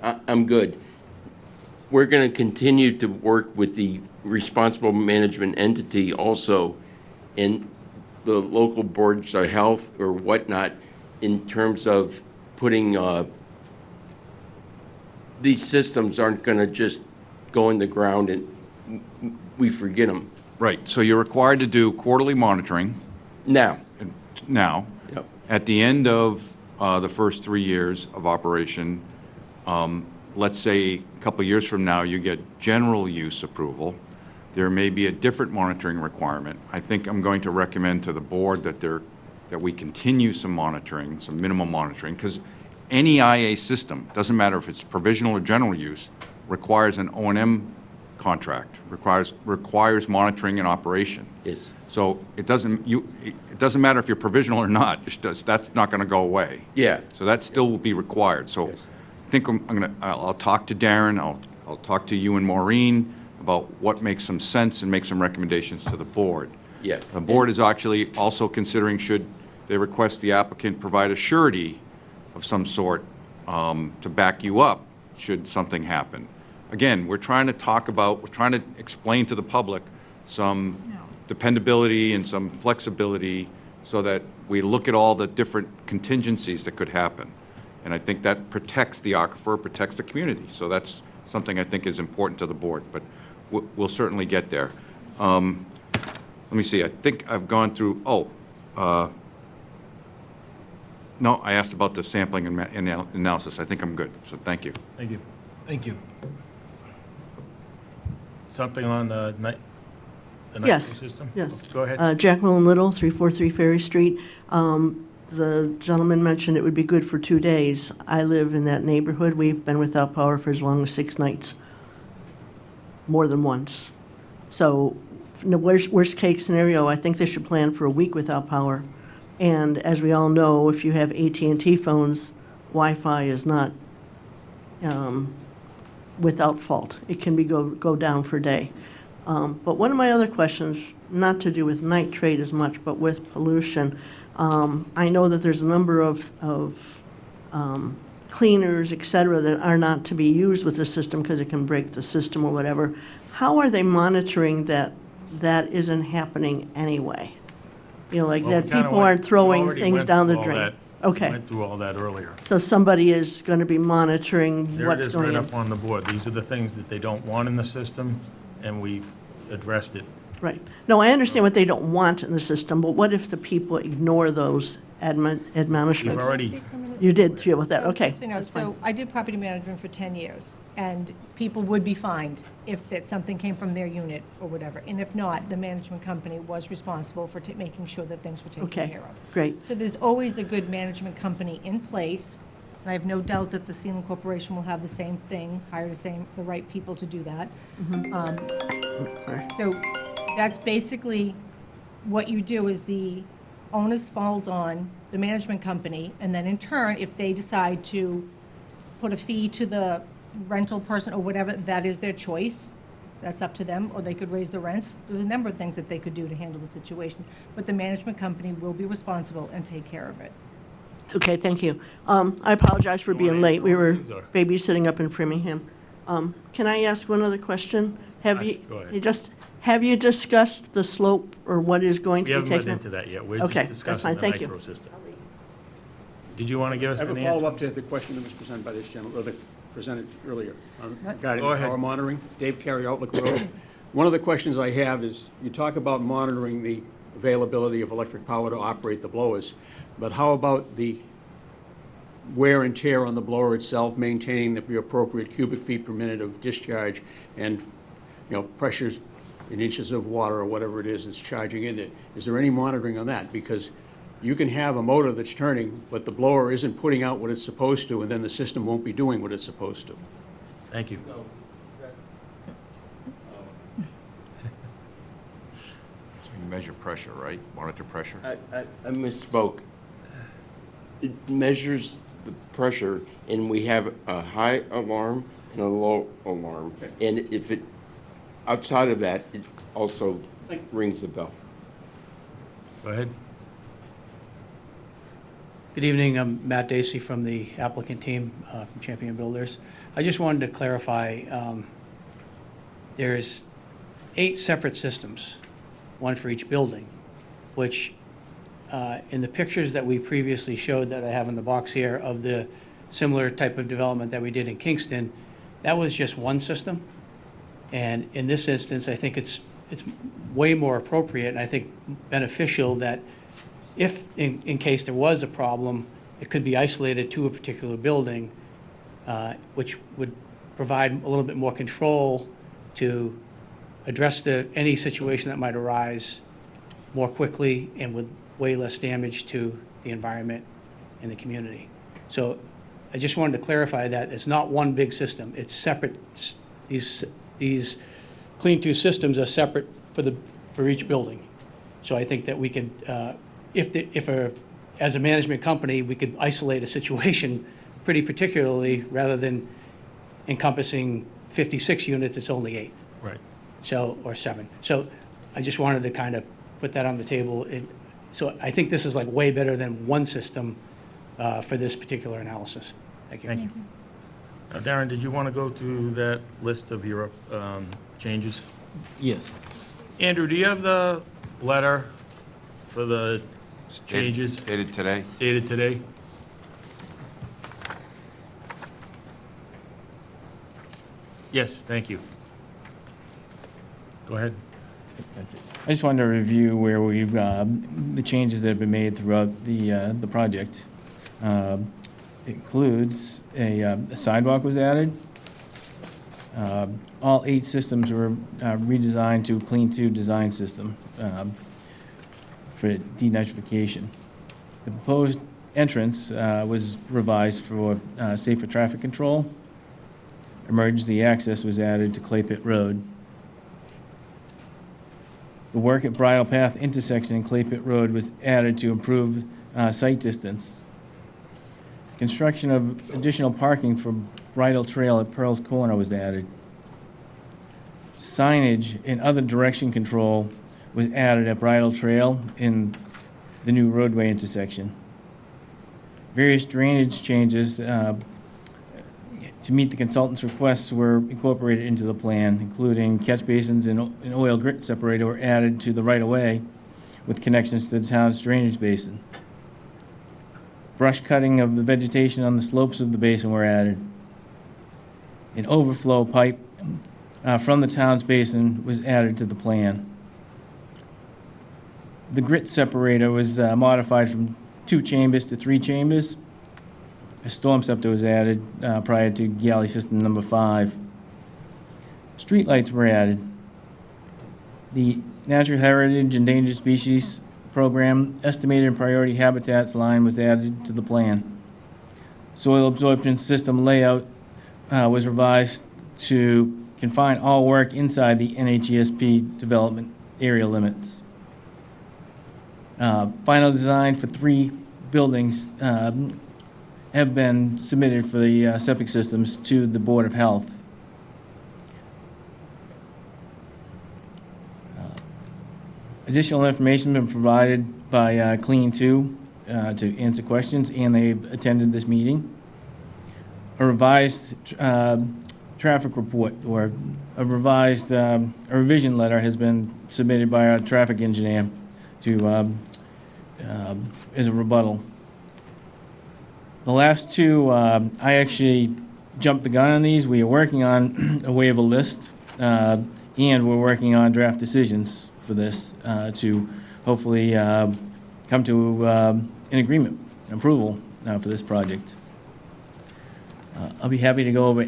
I'm good. We're going to continue to work with the responsible management entity also in the local boards of health or whatnot in terms of putting, these systems aren't going to just go in the ground and we forget them. Right, so you're required to do quarterly monitoring. Now. Now. Yep. At the end of the first 3 years of operation, let's say a couple of years from now, you get general use approval. There may be a different monitoring requirement. I think I'm going to recommend to the board that we continue some monitoring, some minimum monitoring, because any IA system, doesn't matter if it's provisional or general use, requires an O&M contract, requires monitoring and operation. Yes. So it doesn't matter if you're provisional or not. That's not going to go away. Yeah. So that still will be required. So Yes. I think I'll talk to Darren. I'll talk to you and Maureen about what makes some sense and make some recommendations to the board. Yeah. The board is actually also considering should they request the applicant provide a surety of some sort to back you up should something happen. Again, we're trying to explain to the public some dependability and some flexibility so that we look at all the different contingencies that could happen. And I think that protects the aquifer, protects the community. So that's something I think is important to the board, but we'll certainly get there. Let me see, I think I've gone through, no, I asked about the sampling and analysis. I think I'm good, so thank you. Thank you. Thank you. Something on the night Yes, system? yes. Go ahead. Jacqueline Little, 343 Ferry Street. The gentleman mentioned it would be good for 2 days. I live in that neighborhood. We've been without power for as long as 6 nights, more than once. So in the worst case scenario, I think they should plan for a week without power. And as we all know, if you have AT&T phones, Wi-Fi is not without fault. It can go down for a day. But one of my other questions, not to do with nitrate as much, but with pollution, I know that there's a number of cleaners, et cetera, that are not to be used with the system because it can break the system or whatever. How are they monitoring that isn't happening anyway? You know, like Well, that people aren't throwing things down the drain? Okay. Went through all that earlier. So somebody is going to be monitoring There it what's is going right on? up on the board. These are the things that they don't want in the system, and we've addressed it. Right. No, I understand what they don't want in the system, but what if the people ignore those admonishments? We've already, You did deal with that, okay. So, you know, that's fine. so I did property management for 10 years, and people would be fined if that something came from their unit or whatever. And if not, the management company was responsible for making sure that things were taken Okay, care of. great. So there's always a good management company in place, and I have no doubt that the Sealand Corporation will have the same thing, hire the right people to do that. So that's basically what you do is the onus falls on the management company, and then in turn, if they decide to put a fee to the rental person or whatever, that is their choice. That's up to them, or they could raise the rents. There's a number of things that they could do to handle the situation, but the management company will be responsible and take care of it. Okay, thank you. I apologize for being late. We were babysitting up in Framingham. Can I ask one other question? Go ahead. Have you discussed the slope or what is going we to be haven't taken? been into that yet. We're Okay, just that's fine. discussing the Thank you. nitro system. Did you want to give us I have an a answer? follow-up to the question that was presented by this gentleman, or that presented earlier, regarding Go the ahead. power monitoring. Dave Carey, Outlook Road. One of the questions I have is, you talk about monitoring the availability of electric power to operate the blowers, but how about the wear and tear on the blower itself, maintaining the appropriate cubic feet per minute of discharge and, pressures in inches of water or whatever it is that's charging in it? Is there any monitoring on that? Because, You can have a motor that's turning, but the blower isn't putting out what it's supposed to, and then the system won't be doing what it's supposed to. Thank you. So you measure pressure, right? Monitor pressure? I misspoke. It measures the pressure, and we have a high alarm and a low alarm. And if it, outside of that, it also rings the bell. Go ahead. Good evening, I'm Matt Dacey from the applicant team from Champion Builders. I just wanted to clarify, there's 8 separate systems, one for each building, which in the pictures that we previously showed that I have in the box here of the similar type of development that we did in Kingston, that was just one system. And in this instance, I think it's way more appropriate and I think beneficial that if, in case there was a problem, it could be isolated to a particular building, which would provide a little bit more control to address any situation that might arise more quickly and with way less damage to the environment and the community. So I just wanted to clarify that it's not one big system. It's separate. These Clean 2 systems are separate for each building. So I think that we could, as a management company, we could isolate a situation pretty particularly rather than encompassing 56 units, it's only 8. Right. So, or 7. So I just wanted to kind of put that on the table. So I think this is like way better than one system for this particular analysis. Thank you. Thank you. Now, Darren, did you want to go to that list of your changes? Yes. Andrew, do you have the letter for the changes? Dated today? Dated today? Yes, thank you. Go ahead. That's it. I just wanted to review where we've, the changes that have been made throughout the project. Includes a sidewalk was added. All 8 systems were redesigned to Clean 2 design system for denitrification. The proposed entrance was revised for safer traffic control. Emergency access was added to Clay Pit Road. The work at Bridle Path intersection in Clay Pit Road was added to improve sight distance. Construction of additional parking for Bridle Trail at Pearl's Corner was added. Signage and other direction control was added at Bridle Trail in the new roadway intersection. Various drainage changes to meet the consultant's requests were incorporated into the plan, including catch basins and oil grit separator were added to the right-of-way with connections to the town's drainage basin. Brush cutting of the vegetation on the slopes of the basin were added. An overflow pipe from the town's basin was added to the plan. The grit separator was modified from 2 chambers to 3 chambers. A storm scepter was added prior to galley system number 5. Streetlights were added. The Natural Heritage Endangered Species Program Estimated Priority Habitats line was added to the plan. Soil absorption system layout was revised to confine all work inside the NHESP development area limits. Final design for 3 buildings have been submitted for the septic systems to the Board of Health. Additional information has been provided by Clean 2 to answer questions, and they've attended this meeting. A revised traffic report or a revised a revision letter has been submitted by our traffic engineer to as a rebuttal. The last 2, I actually jumped the gun on these. We are working on a waiver list, and we're working on draft decisions for this to hopefully come to an agreement, an approval for this project. I'll be happy to go over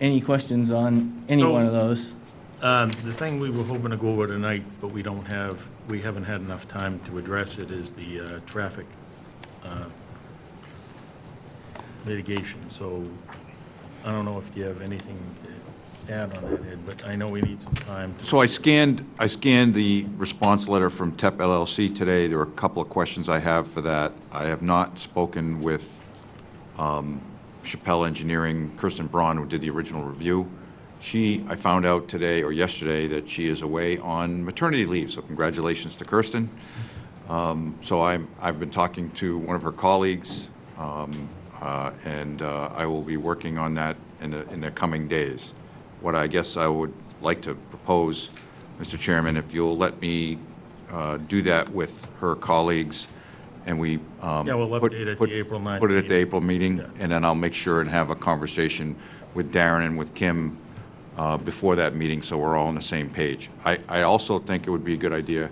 any questions on any one of those. The thing we were hoping to go over tonight, but we haven't had enough time to address it, is the traffic litigation. So I don't know if you have anything to add on that, Ed, but I know we need some time. So I scanned the response letter from TEP LLC today. There were a couple of questions I have for that. I have not spoken with Chappelle Engineering, Kirsten Braun, who did the original review. I found out today or yesterday that she is away on maternity leave, so congratulations to Kirsten. So I've been talking to one of her colleagues, and I will be working on that in the coming days. What I guess I would like to propose, Mr. Chairman, if you'll let me do that with her colleagues, and we Yeah, we'll update at the April 9th put it at the meeting. April meeting, and then I'll make sure and have a conversation with Darren and with Kim before that meeting, so we're all on the same page. I also think it would be a good idea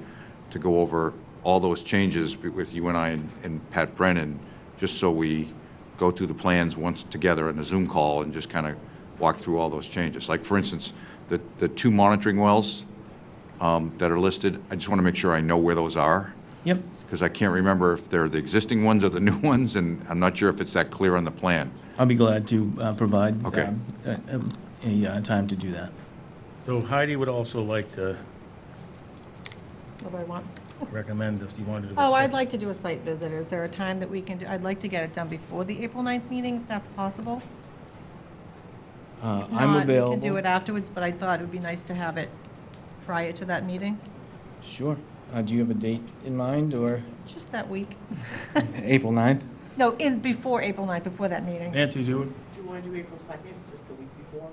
to go over all those changes with you and I and Pat Brennan, just so we go through the plans once together on a Zoom call and just kind of walk through all those changes. Like, for instance, the 2 monitoring wells that are listed, I just want to make sure I know where those are. Yep. Because I can't remember if they're the existing ones or the new ones, and I'm not sure if it's that clear on the plan. I'll be glad to provide Okay. a time to do that. So Heidi would also like to What do I want? recommend if you wanted to do. Oh, I'd like to do a site visit. Is there a time that we can do? I'd like to get it done before the April 9th meeting, if that's possible. If I'm not, available. we can do it afterwards, but I thought it would be nice to have it prior to that meeting, Sure. Do you have a date in mind, or just that week. April 9th? No, before April 9th, before that meeting. Nancy, do it? Do you want to do April 2nd, just the week before?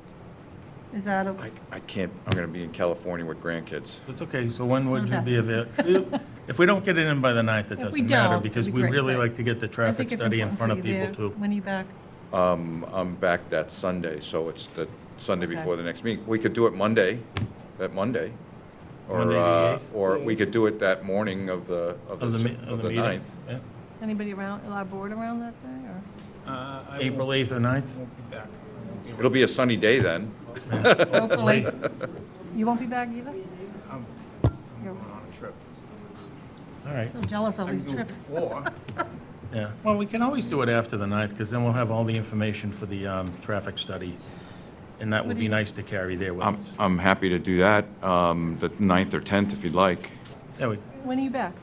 Is that okay? I can't, I'm going to be in California with grandkids. It's okay, so when would It's you not be available? If we don't get it in by the 9th, it If we doesn't matter, don't, because it'd we be great, really but like to get the I traffic think it's study in important front for of you people there. too. When are you back? I'm back that Sunday, so it's the Sunday Okay. before the next meeting. We could do it Monday, that Monday. Monday the 8th? Or we could do it that morning of the meeting. 9th. Yeah. Anybody around, our board around that day, or? April 8th or 9th? It'll be a sunny day then. Hopefully. You won't be back either? You're All right. so jealous of these trips. Yeah, well, we can always do it after the 9th, because then we'll have all the information for the traffic study, and that would be nice to carry there with us. I'm happy to do that, the 9th or 10th if you'd like. Yeah, we, When are you back?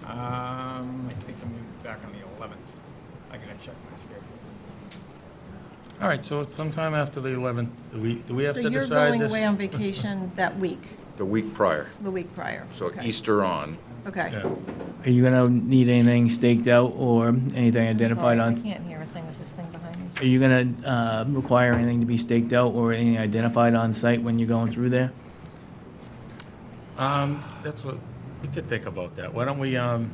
I think I'm back on the 11th. I gotta check my schedule. all right, so it's sometime after the 11th. Do we have So to you're decide going this? away on vacation that week, The week prior, the week prior? so Okay. Easter on. Okay. Yeah. Are you going to need anything staked out or anything identified Sorry, on? I can't hear a thing with this thing behind me. Are you going to require anything to be staked out or anything identified on site when you're going through there? That's what, we could think about that. Why don't we, So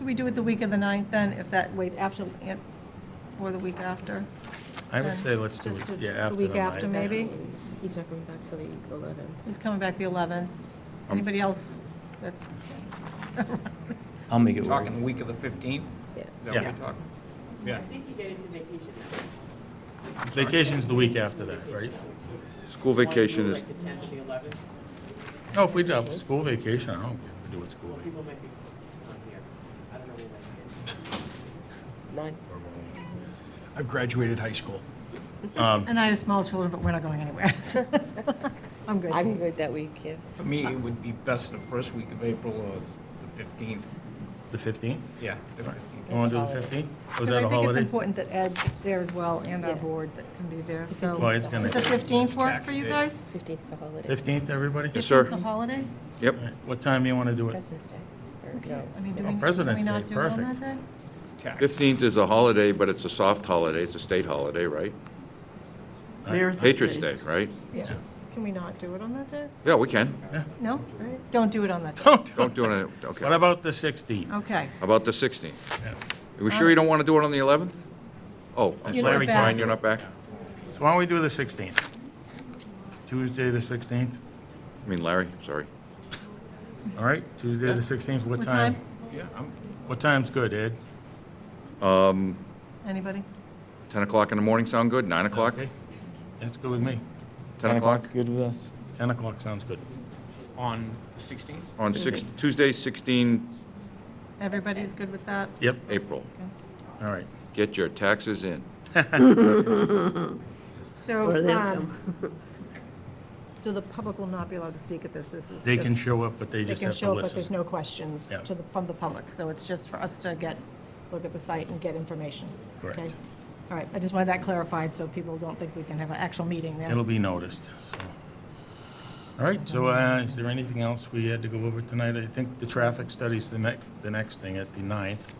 we do it the week of the 9th then, if that, wait, after, or the week after? I would Then say let's do just it, do yeah, after The week the after, 9th. maybe? He's not coming back till the 11th. He's coming back the 11th. Anybody else that's, I'll make it work. Talking the week of the 15th? Yeah. Is that Yeah. what you're talking? Yeah. I think you get into vacation. Vacation's the week after that, right? School vacation is, Like the 10th to the 11th. No, if we do have school vacation, I don't care if we do it school vacation. People might be on here. I don't know who might be. 9. I've graduated high school. and I have small children, but we're not going anywhere. I'm good. I'm good that week, yeah. For me, it would be best the first week of April or the 15th. The 15th? Yeah, the 15th. You want to do the 15th? Was Because that I a think it's holiday? important that Ed's there as well, and our Yeah. board that can be there, so. Well, it's gonna- Does the 15th work for you Day. guys? 15th is a holiday. 15th, everybody? Yes, sir. 15th 's a holiday? yep. All right, what time do you want to do it? President's Day. Or, Okay. no. I mean, do Oh, we, can President's we not Day, do it on that perfect. day? Tax. 15th is a holiday, but it's a soft holiday, it's a state holiday, right? Marathon Patriots Day, right? Yeah. Can we not do it on that day? Yeah, we can. No? Don't do it on that day. Don't do it, okay. What about the 16th? Okay. How about the 16th? Yeah. Are we sure you don't want to do it on the 11th? Oh, I'm You're not sorry, back. Brian, you're not back? So why don't we do the 16th? Tuesday, the 16th? I mean, Larry, sorry. All right, Tuesday, the 16th, what time? Yeah, What time's good, Ed? Anybody? 10 o'clock in the morning sound good? 9 o'clock? Okay, that's good with me. 10 o'clock? Good with us. 10 o'clock sounds good. On the 16th? On Tuesday, 16 Everybody's good with that? Yep, April. all right. Get your taxes in. So, Or they come. so the public will not be allowed to speak at this. This is They can just- show up, but they They just can have to show up, but there's listen. no questions Yeah. from the public. So it's just for us to look at the site and get information. Correct. Okay? All right, I just wanted that clarified so people don't think we can have an actual meeting there. It'll be noticed, so. All right, so is there anything else we had to go over tonight? I think the traffic study's the next thing at the 9th,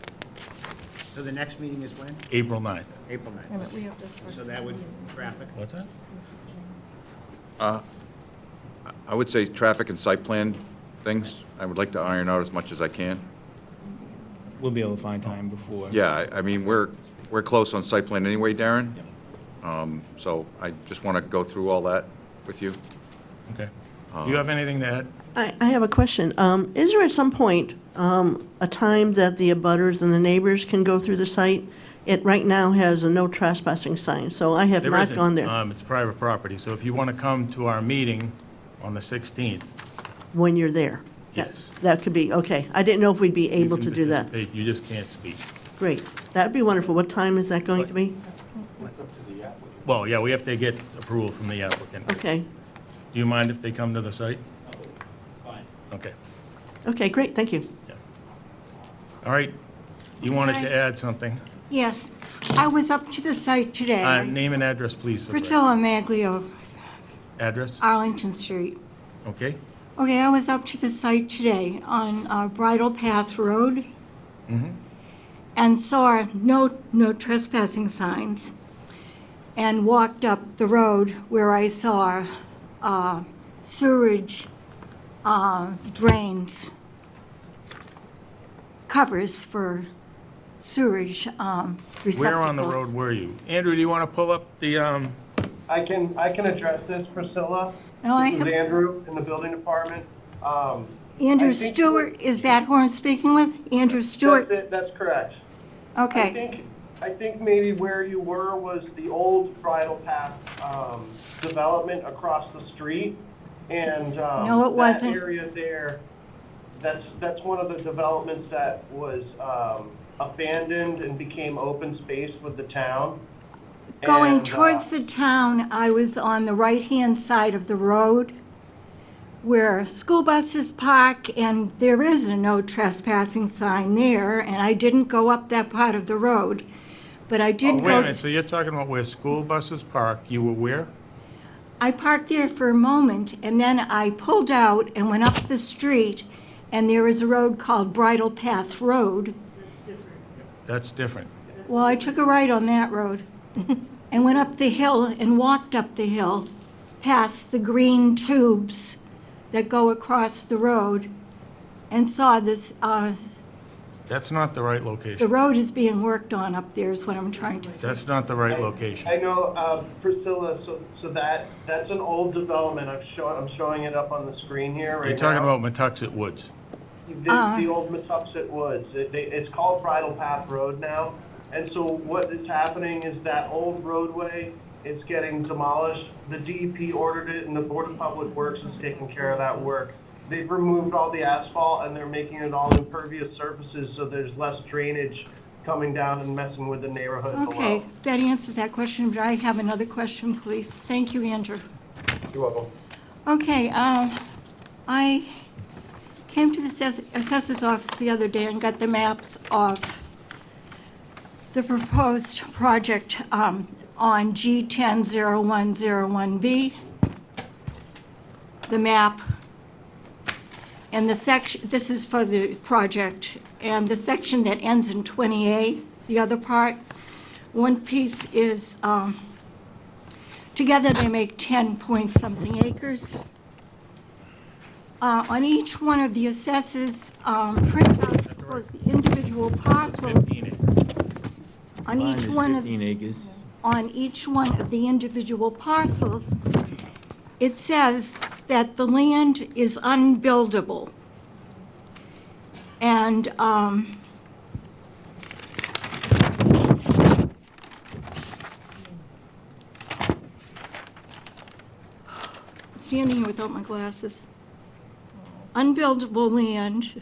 So the next meeting is when? April 9th. April Wait a 9th. minute, we have to start- So that would, traffic? What's that? I would say traffic and site plan things, I would like to iron out as much as I can. We'll be able to find time before. Yeah, I mean, we're close on site plan anyway, Darren. So I just want to go through all that with you. Okay. Do you have anything to add? I have a question. Is there at some point a time that the abutters and the neighbors can go through the site? It right now has a no trespassing sign, so I have There not isn't. gone there It's private property, so if you want to come to our meeting on the 16th, when you're there. yes. That could be, okay. I didn't know if we'd be you able can to do that. participate. You just can't speak. Great. That'd be wonderful. What time is that going to be? Well, yeah, we have to get approval from the applicant. Okay. Do you mind if they come to the site? Fine. Okay. Okay, great, thank you. All right. You wanted to add something? Yes, I was up to the site today. Name and address, please, for the record. Priscilla Maglio, Address? Arlington Street. Okay. Okay, I was up to the site today on Bridle Path Road Mm-hmm. and saw no trespassing signs and walked up the road where I saw sewage drains, covers for sewage receptacles. Where on the road were you? Andrew, do you want to pull up the, I can address this, Priscilla. No, I This is have- Andrew in the building department. Andrew I think Stewart, is that who I'm speaking with? Andrew Stewart? That's it, that's correct. Okay. I think maybe where you were was the old bridle path, development across the street. And, No, it wasn't. that area there, that's one of the developments that was, abandoned and became open space with the town. Going And, towards the town, I was on the right-hand side of the road where school buses park, and there is a no trespassing sign there, and I didn't go up that part of the road. But I oh, did wait a go, minute, so you're talking about where school buses park, you were where? I parked there for a moment, and then I pulled out and went up the street, and there is a road called Bridle Path Road. That's different. Well, I took a right on that road and went up the hill and walked up the hill past the green tubes that go across the road and saw this, That's not the right the location. road is being worked on up there is what I'm trying to say. That's not the right location. I know, Priscilla, so that's an old development. I'm showing it up on the screen here right now. You're talking about Metuxet Woods. The old Metuxet Woods. It's called Bridle Path Road now. And so what is happening is that old roadway is getting demolished. The DEP ordered it and the Board of Public Works is taking care of that work. They've removed all the asphalt and they're making it all impervious surfaces so there's less drainage coming down and messing with the neighborhood Okay, below. that answers that question, but I have another question, please. Thank you, Andrew. You're welcome. Okay, I came to the assessor's office the other day and got the maps of the proposed project on G100101B. The map and the section, this is for the project, and the section that ends in 20A, the other part. One piece is, together they make 10-point-something acres. On each one of the assessors printouts for the individual parcels, on Mine each is one of 15 acres. on each one of the individual parcels, it says that the land is unbuildable. And standing here without my glasses. Unbuildable land,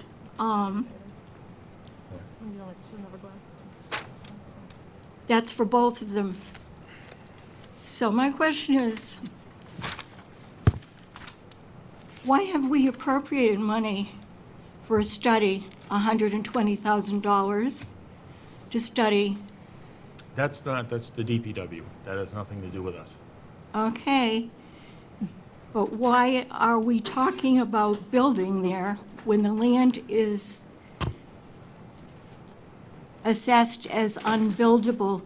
that's for both of them. So my question is, why have we appropriated money for a study, $120,000, to study? That's the DPW. That has nothing to do with us. Okay, but why are we talking about building there when the land is assessed as unbuildable?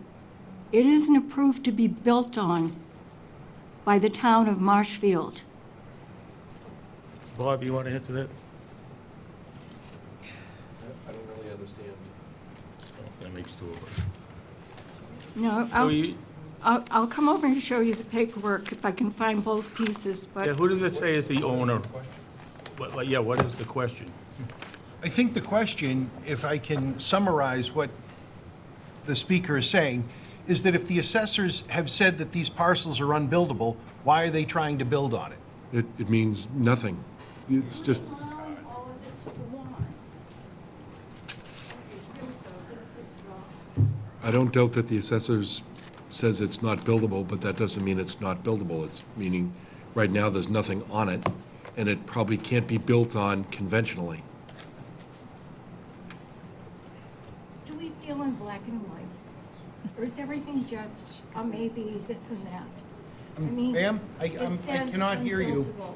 It isn't approved to be built on by the town of Marshfield. Bob, you want to answer that? I don't really understand. That makes two of us. No, I'll come over and show you the paperwork if I can find both pieces, Yeah, but who does it say is the owner? What is the question? I think the question, if I can summarize what the speaker is saying, is that if the assessors have said that these parcels are unbuildable, why are they trying to build on it? It means nothing. It's just, all of this for one. I don't doubt that the assessors says it's not buildable, but that doesn't mean it's not buildable. It's meaning, right now, there's nothing on it, and it probably can't be built on conventionally. Do we deal in black and white? Or is everything just maybe this and that? I mean, Ma'am, I it says cannot hear you. unbuildable.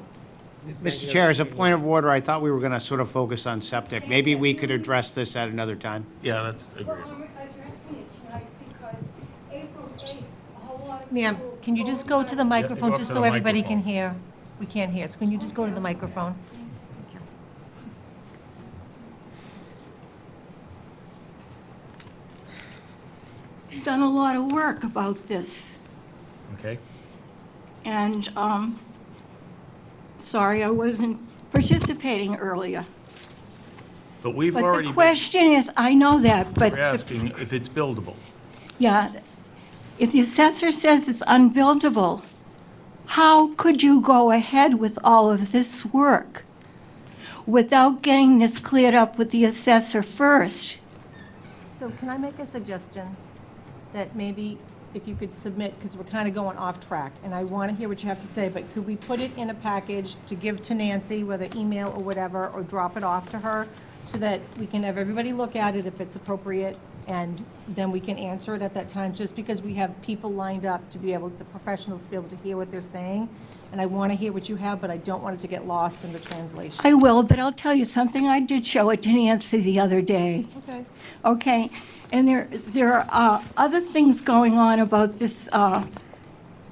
Mr. Chair, as a point of order, I thought we were going to sort of focus on septic. Maybe we could address this at another time. Yeah, that's Well, agreeable. I'm addressing it tonight because April 8th, a whole lot of Ma'am, people can you just go to the go microphone, up just to so the everybody can microphone. hear? We can't hear, so can you just go to the microphone? done a lot of work about this. Okay? And, sorry I wasn't participating earlier. But we've But already, the question is, I know that, but, we're asking if it's buildable. yeah, if the assessor says it's unbuildable, how could you go ahead with all of this work without getting this cleared up with the assessor first? So can I make a suggestion that maybe if you could submit, because we're kind of going off track, and I want to hear what you have to say, but could we put it in a package to give to Nancy, whether email or whatever, or drop it off to her, so that we can have everybody look at it if it's appropriate, and then we can answer it at that time, just because we have people lined up to be able to, professionals to be able to hear what they're saying. And I want to hear what you have, but I don't want it to get lost in the translation. I will, but I'll tell you something, I did show it to Nancy the other day. Okay. Okay, and there are other things going on about this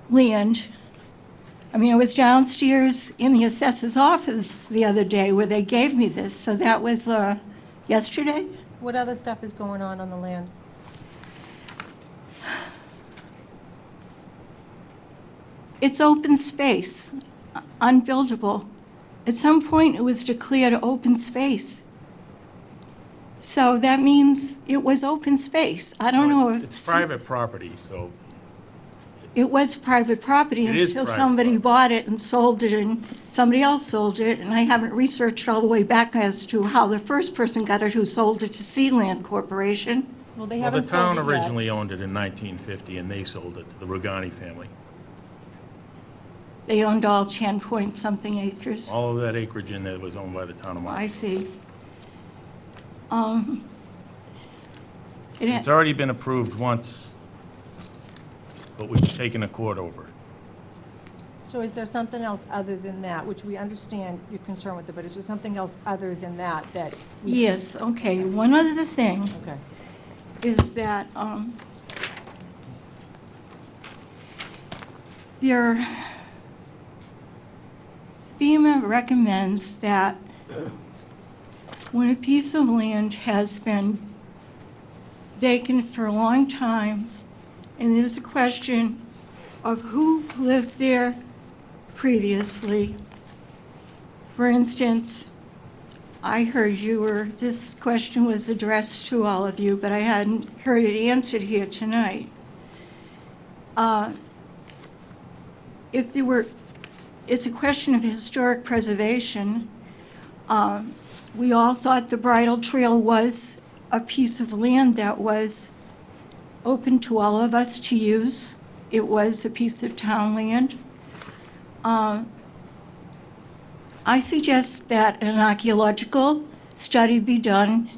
land. I mean, I was downstairs in the assessor's office the other day where they gave me this, so that was yesterday? What other stuff is going on the land? It's open space, unbuildable. At some point, it was declared open space. So that means it was open space. I don't know if... It's private property, so It was private property It is until private somebody bought it and sold it, and somebody else sold it, and I haven't researched all the way back as to how the first person got it who sold it to Sealand Corporation. Well, they well, the haven't sold town it yet. originally owned it in 1950, and they sold it to the Rugani family. They owned all 10 point something acres. All of that acreage in there was owned by the town of I Marshfield. see. It's already been approved once, but we've taken a court over it. So is there something else other than that, which we understand you're concerned with it, but is there something else other than that that? we- Yes, okay, one other thing Okay. is that FEMA recommends that when a piece of land has been vacant for a long time, and there's a question of who lived there previously. For instance, I heard this question was addressed to all of you, but I hadn't heard it answered here tonight. If there were it's a question of historic preservation. We all thought the bridle trail was a piece of land that was open to all of us to use. It was a piece of town land. I suggest that an archaeological study be done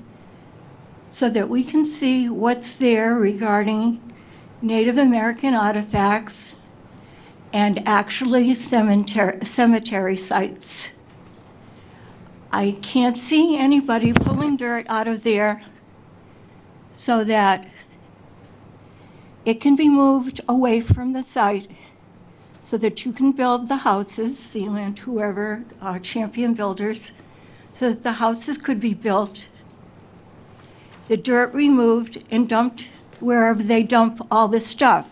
so that we can see what's there regarding Native American artifacts and actually cemetery sites. I can't see anybody pulling dirt out of there so that it can be moved away from the site so that you can build the houses, Sealand, whoever, Champion Builders, so that the houses could be built, the dirt removed and dumped wherever they dump all this stuff,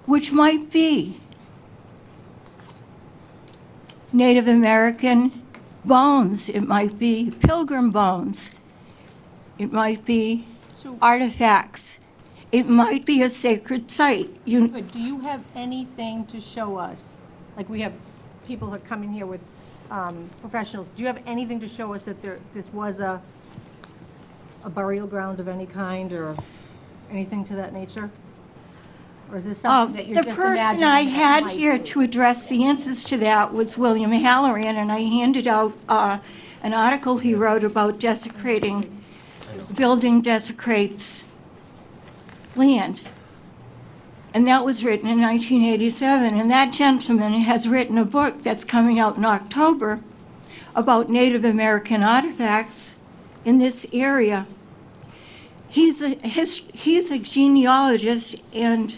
which might be Native American bones, it might be pilgrim bones, it might be artifacts, it might be a sacred site. But do you have anything to show us? Like, we have people who are coming here with professionals. Do you have anything to show us that this was a burial ground of any kind or anything to that nature? Or is this something that you're The just person imagining? I that had might here be? to address the answers to that was William Halloran, and I handed out an article he wrote about desecrating, building desecrates land. And that was written in 1987, and that gentleman has written a book that's coming out in October about Native American artifacts in this area. He's a genealogist and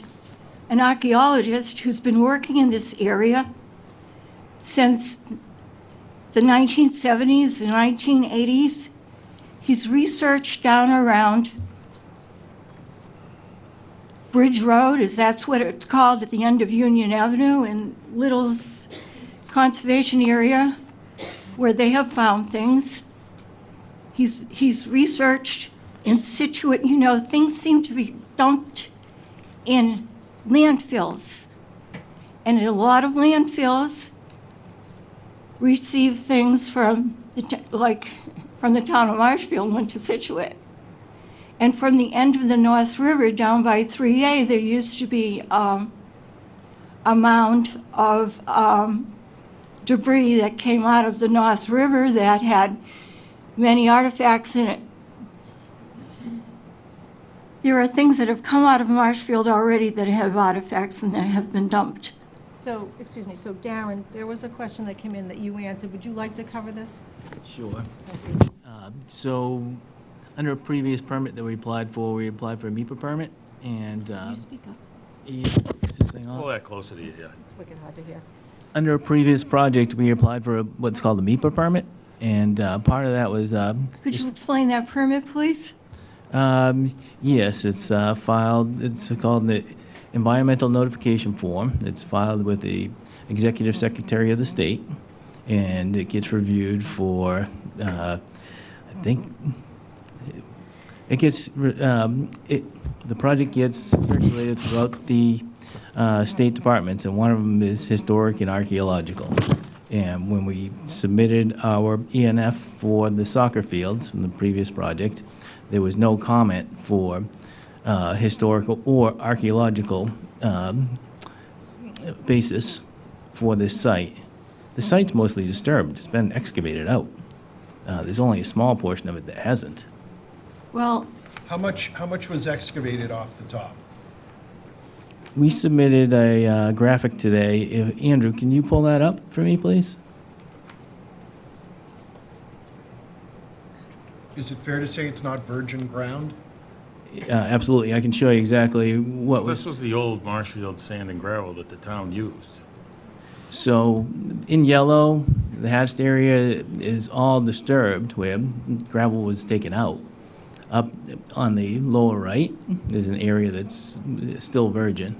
an archaeologist who's been working in this area since the 1970s and 1980s. He's researched down around Bridge Road, as that's what it's called, at the end of Union Avenue in Little's conservation area, where they have found things. He's researched in Situate, things seem to be dumped in landfills. And a lot of landfills receive things from from the town of Marshfield went to Situate. And from the end of the North River down by 3A, there used to be a mound of debris that came out of the North River that had many artifacts in it. There are things that have come out of Marshfield already that have artifacts and that have been dumped. So, excuse me, so Darren, there was a question that came in that you answered. Would you like to cover this? Sure. Thank you. So, under a previous permit that we applied for a MIPA permit, and Can you speak up? is this thing Pull on? that closer to you, yeah. It's wicked hard to hear. Under a previous project, we applied for what's called a MIPA permit, and part of that was Could you explain that permit, please? yes, it's filed. It's called the environmental notification form. It's filed with the executive secretary of the state, and it gets reviewed for I think. It gets, the project gets circulated throughout the state departments, and one of them is historic and archaeological. And when we submitted our ENF for the soccer fields from the previous project, there was no comment for historical or archaeological basis for this site. The site's mostly disturbed. It's been excavated out. There's only a small portion of it that hasn't. Well, How much was excavated off the top? We submitted a graphic today. Andrew, can you pull that up for me, please? Is it fair to say it's not virgin ground? Absolutely. I can show you exactly what This was the old Marshfield sand and gravel that the town used. So in yellow, the hatched area is all disturbed where gravel was taken out. Up on the lower right, there's an area that's still virgin.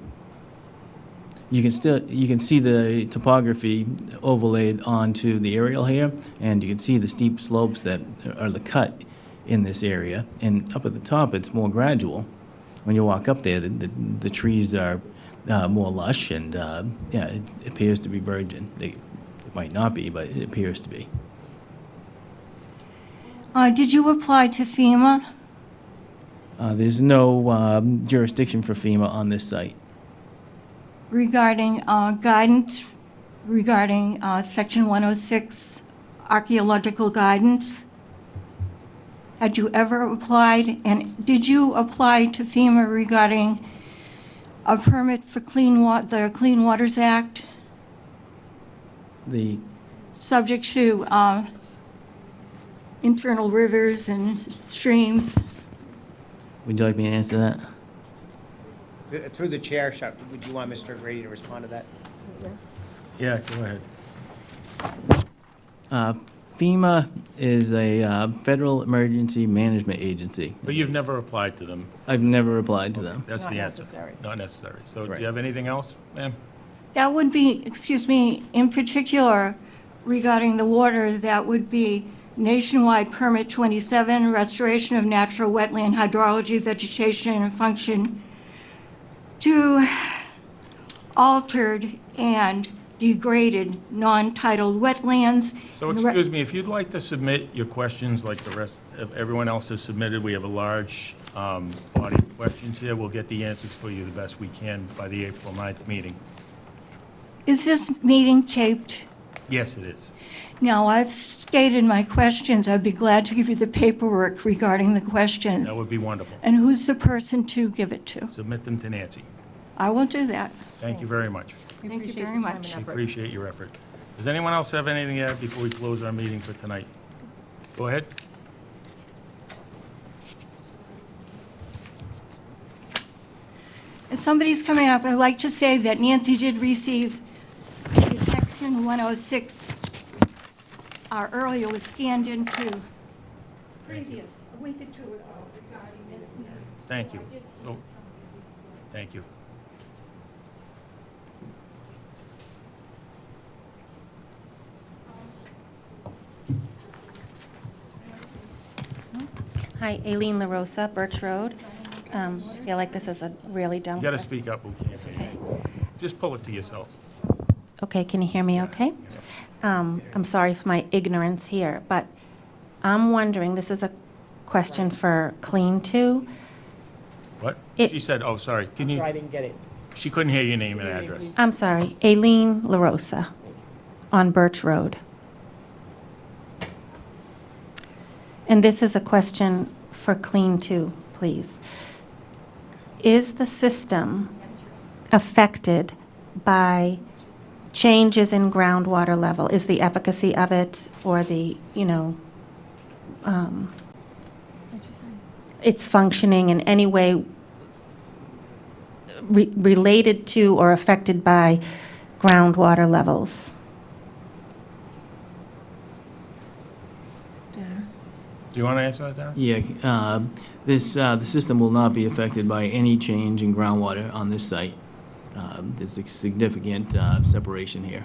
You can see the topography overlaid onto the aerial here, and you can see the steep slopes that are the cut in this area. And up at the top, it's more gradual. When you walk up there, the trees are more lush, and yeah, it appears to be virgin. It might not be, but it appears to be. Did you apply to FEMA? There's no jurisdiction for FEMA on this site. Regarding guidance, regarding Section 106 archaeological guidance? Had you ever applied, and did you apply to FEMA regarding a permit for the Clean Waters Act, The, subject to internal rivers and streams? would you like me to answer that? Through the chair, would you want Mr. Grady to respond to that? Yeah, go ahead. FEMA is a federal emergency management agency. But you've never applied to them? I've never applied to them. That's Not the answer. necessary. Not necessary. So do Right. you have anything else, ma'am? That would be, excuse me, in particular regarding the water, that would be nationwide permit 27, restoration of natural wetland hydrology, vegetation, and function to altered and degraded non-titled wetlands. So excuse me, if you'd like to submit your questions like the rest of everyone else has submitted, we have a large body of questions here. We'll get the answers for you the best we can by the April 9th meeting. Is this meeting taped? Yes, it is. Now, I've stated my questions. I'd be glad to give you the paperwork regarding the questions. That would be wonderful. And who's the person to give it to? Submit them to Nancy. I will do that. Thank you very much. Thank you very much. We appreciate your effort. Does anyone else have anything to add before we close our meeting for tonight? Go ahead. If somebody's coming up, I'd like to say that Nancy did receive the Section 106 earlier, was scanned into previous, a week or two ago regarding this. Thank you. Oh, thank you. Hi, Aileen LaRosa, Birch Road. Feel like this is a really dumb You got to question. speak up, we can't hear you. Just pull it to yourself. Okay, can you hear me okay? I'm sorry for my ignorance here, but I'm wondering, this is a question for Clean 2. What? It- She said, oh, sorry, can you? I didn't get it. She couldn't hear your name and address. I'm sorry, Aileen LaRosa on Birch Road. And this is a question for Clean 2, please. Is the system affected by changes in groundwater level? Is the efficacy of it or the, its functioning in any way related to or affected by groundwater levels? Do you want to answer that, Darren? Yeah, the system will not be affected by any change in groundwater on this site. There's a significant separation here.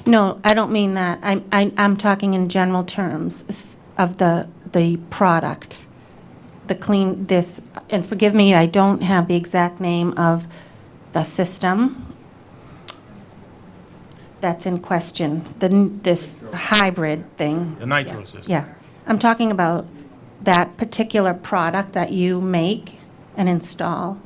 No, I don't mean that. I'm talking in general terms of the product, the clean, this, and forgive me, I don't have the exact name of the system that's in question, this hybrid thing. The nitro system. Yeah. I'm talking about that particular product that you make and install.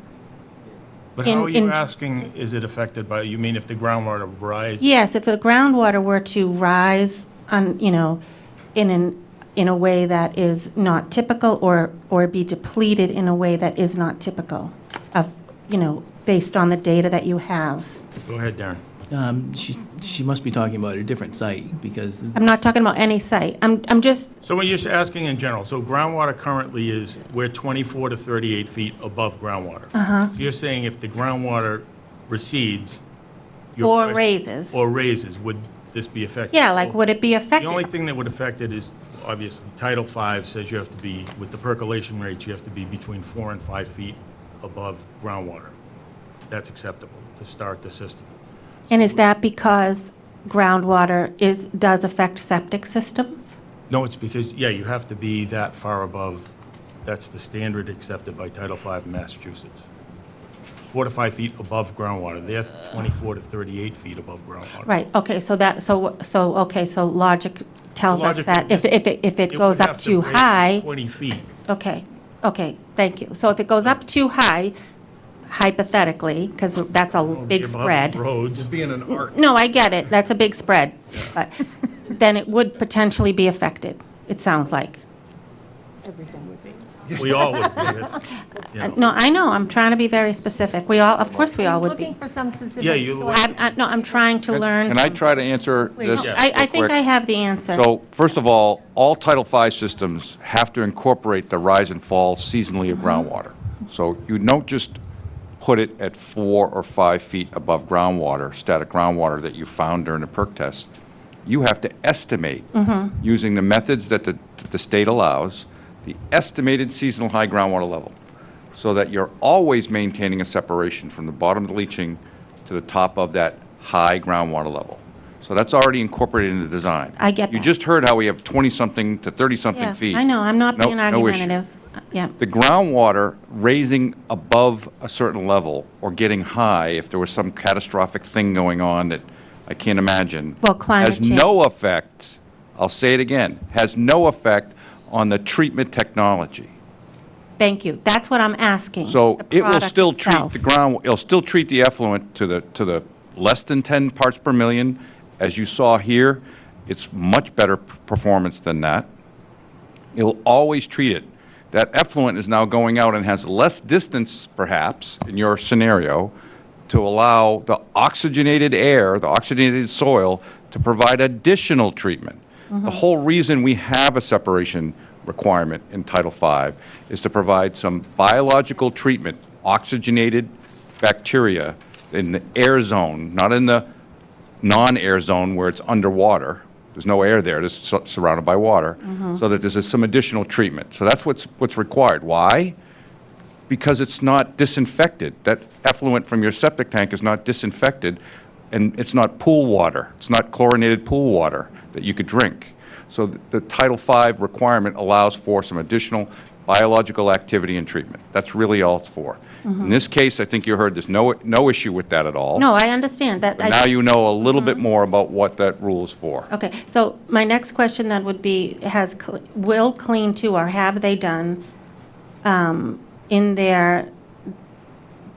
But how are you in- asking, is it affected by, you mean if the groundwater rises? Yes, if the groundwater were to rise on, in a way that is not typical or be depleted in a way that is not typical of, based on the data that you have. Go ahead, Darren. She must be talking about a different site because. I'm not talking about any site. I'm just, So when you're asking in general, so groundwater currently is, we're 24 to 38 feet above groundwater. So you're saying if the groundwater recedes. your Or question- raises. Or raises, would this be affected? yeah, like, would it be The affected? only thing that would affect it is, obviously, Title V says you have to be, with the percolation rates, you have to be between 4 and 5 feet above groundwater. That's acceptable to start the system. And is that because groundwater does affect septic systems? No, it's because, yeah, you have to be that far above. That's the standard accepted by Title V in Massachusetts. 4 to 5 feet above groundwater. They're 24 to 38 feet above groundwater. Right, okay, so logic tells us Logic that is- if it would goes up have to too raise high, 20 feet. okay, thank you. So if it goes up too high, hypothetically, because that's a big Above spread. Roads. It'd be in an arc. No, I get it, that's a big spread, but then it would potentially be affected, it sounds like. We all would. You know. No, I know, I'm trying to be very specific. Of course we all would Looking be. for some specific. Yeah, you- so I- No, I'm trying to learn. Can I some- try to answer this? No, I real think quick? I have the answer. So, first of all Title V systems have to incorporate the rise and fall seasonally of groundwater. So you don't just put it at 4 or 5 feet above groundwater, static groundwater that you found during the perk test. You have to estimate, using the methods that the state allows, the estimated seasonal high groundwater level, so that you're always maintaining a separation from the bottom of the leaching to the top of that high groundwater level. So that's already incorporated in the design. I get You that. just heard how we have 20-something to 30-something Yeah, feet. I know, I'm not being No issue. argumentative. Yeah, The groundwater raising above a certain level or getting high, if there was some catastrophic thing going on that I can't imagine, Well, climate has change. no effect, I'll say it again, has no effect on the treatment technology. thank you. That's what I'm asking. So the it will product still treat itself. the ground, it'll still treat the effluent to the less than 10 parts per million. As you saw here, it's much better performance than that. It'll always treat it. That effluent is now going out and has less distance, perhaps, in your scenario, to allow the oxygenated air, the oxygenated soil, to provide additional treatment. The whole reason we have a separation requirement in Title V is to provide some biological treatment, oxygenated bacteria in the air zone, not in the non-air zone where it's underwater. There's no air there, it's surrounded by water, so that there's some additional treatment. So that's what's required. Why? Because it's not disinfected. That effluent from your septic tank is not disinfected, and it's not pool water. It's not chlorinated pool water that you could drink. So the Title V requirement allows for some additional biological activity and treatment. That's really all it's for. In this case, I think you heard there's no issue with that at all. No, I understand that. But now you know a little bit more about what that rule is for. Okay, so my next question then would be, will Clean 2, or have they done, in their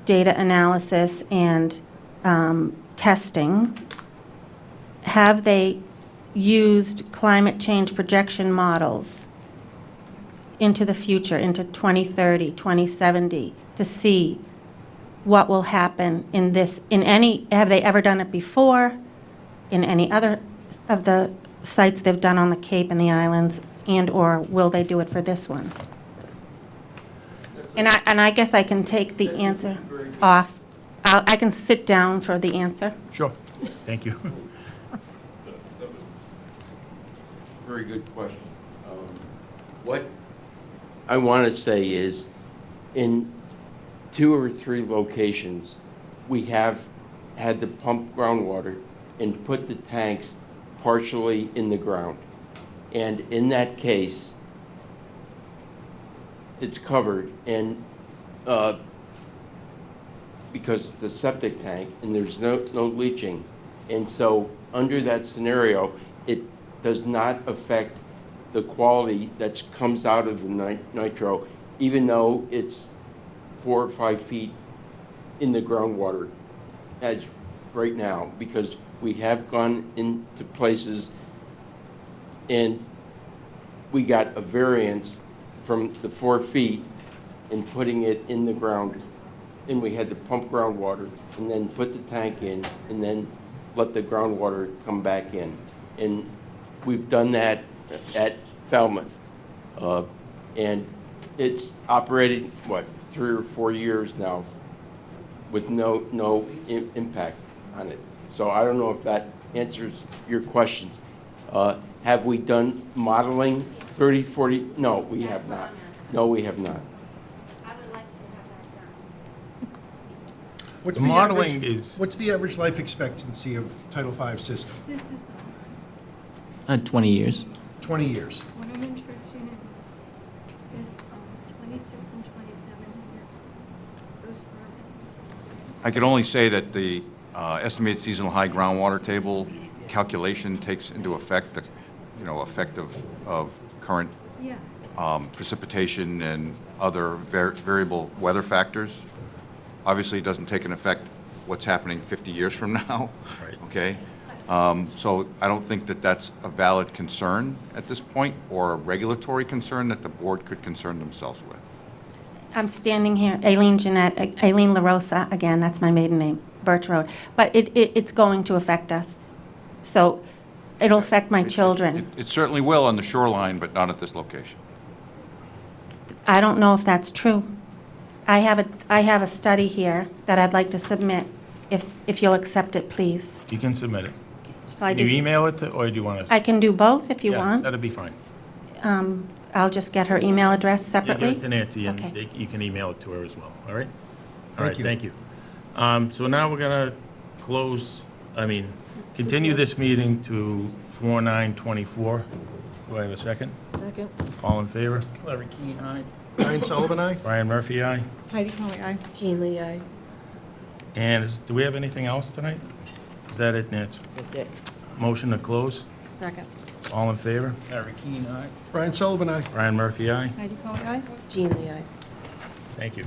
data analysis and testing, have they used climate change projection models into the future, into 2030, 2070, to see what will happen have they ever done it before, in any other of the sites they've done on the Cape and the islands, and/or will they do it for this one? And I guess I can take the answer off. I can sit down for the answer. Sure. Thank you. That was a very good question. What I want to say is, in 2 or 3 locations, we have had to pump groundwater and put the tanks partially in the ground. And in that case, it's covered, and because it's a septic tank and there's no leaching. And so under that scenario, it does not affect the quality that comes out of the nitro, even though it's 4 or 5 feet in the groundwater as right now, because we have gone into places and we got a variance from the 4 feet and putting it in the ground, and we had to pump groundwater and then put the tank in and then let the groundwater come back in. And we've done that at Falmouth. And it's operated, 3 or 4 years now with no impact on it. So I don't know if that answers your questions. Have we done modeling 30, 40? No, we have not. No, we have not. What's The the modeling average- is- What's the average life expectancy of Title V system? This is 20 years. 20 years. what I'm interested in is 26 and 27 here, those permits. I could only say that the estimated seasonal high groundwater table calculation takes into effect the, effect of current precipitation and other variable weather factors. Obviously, it doesn't take into effect what's happening 50 years from now. Right. Okay? So I don't think that that's a valid concern at this point, or a regulatory concern that the board could concern themselves with. I'm standing here, Aileen LaRosa, again, that's my maiden name, Birch Road. But it's going to affect us. So it'll affect my children. It certainly will on the shoreline, but not at this location. I don't know if that's true. I have a study here that I'd like to submit, if you'll accept it, please. You can submit it. So I Do you do- email it, or do you want to? I can do both if you Yeah, want. that'd be fine. I'll just get her email address You separately. give it to Nancy, and Okay. you can email it to her as well, all right? All right, Thank you. thank you. So now we're going to continue this meeting to 4/9/24. Do I have a second? Second. All in favor? Larry Keane, aye. Brian Sullivan, aye? Brian Murphy, aye. Heidi Conway, aye. Jean Lee, aye. And do we have anything else tonight? Is that it, Nancy? That's it. Motion to close? Second. All in favor? Larry Keane, aye. Brian Sullivan, aye? Brian Murphy, aye. Heidi Conway, aye. Jean Lee, aye. Thank you.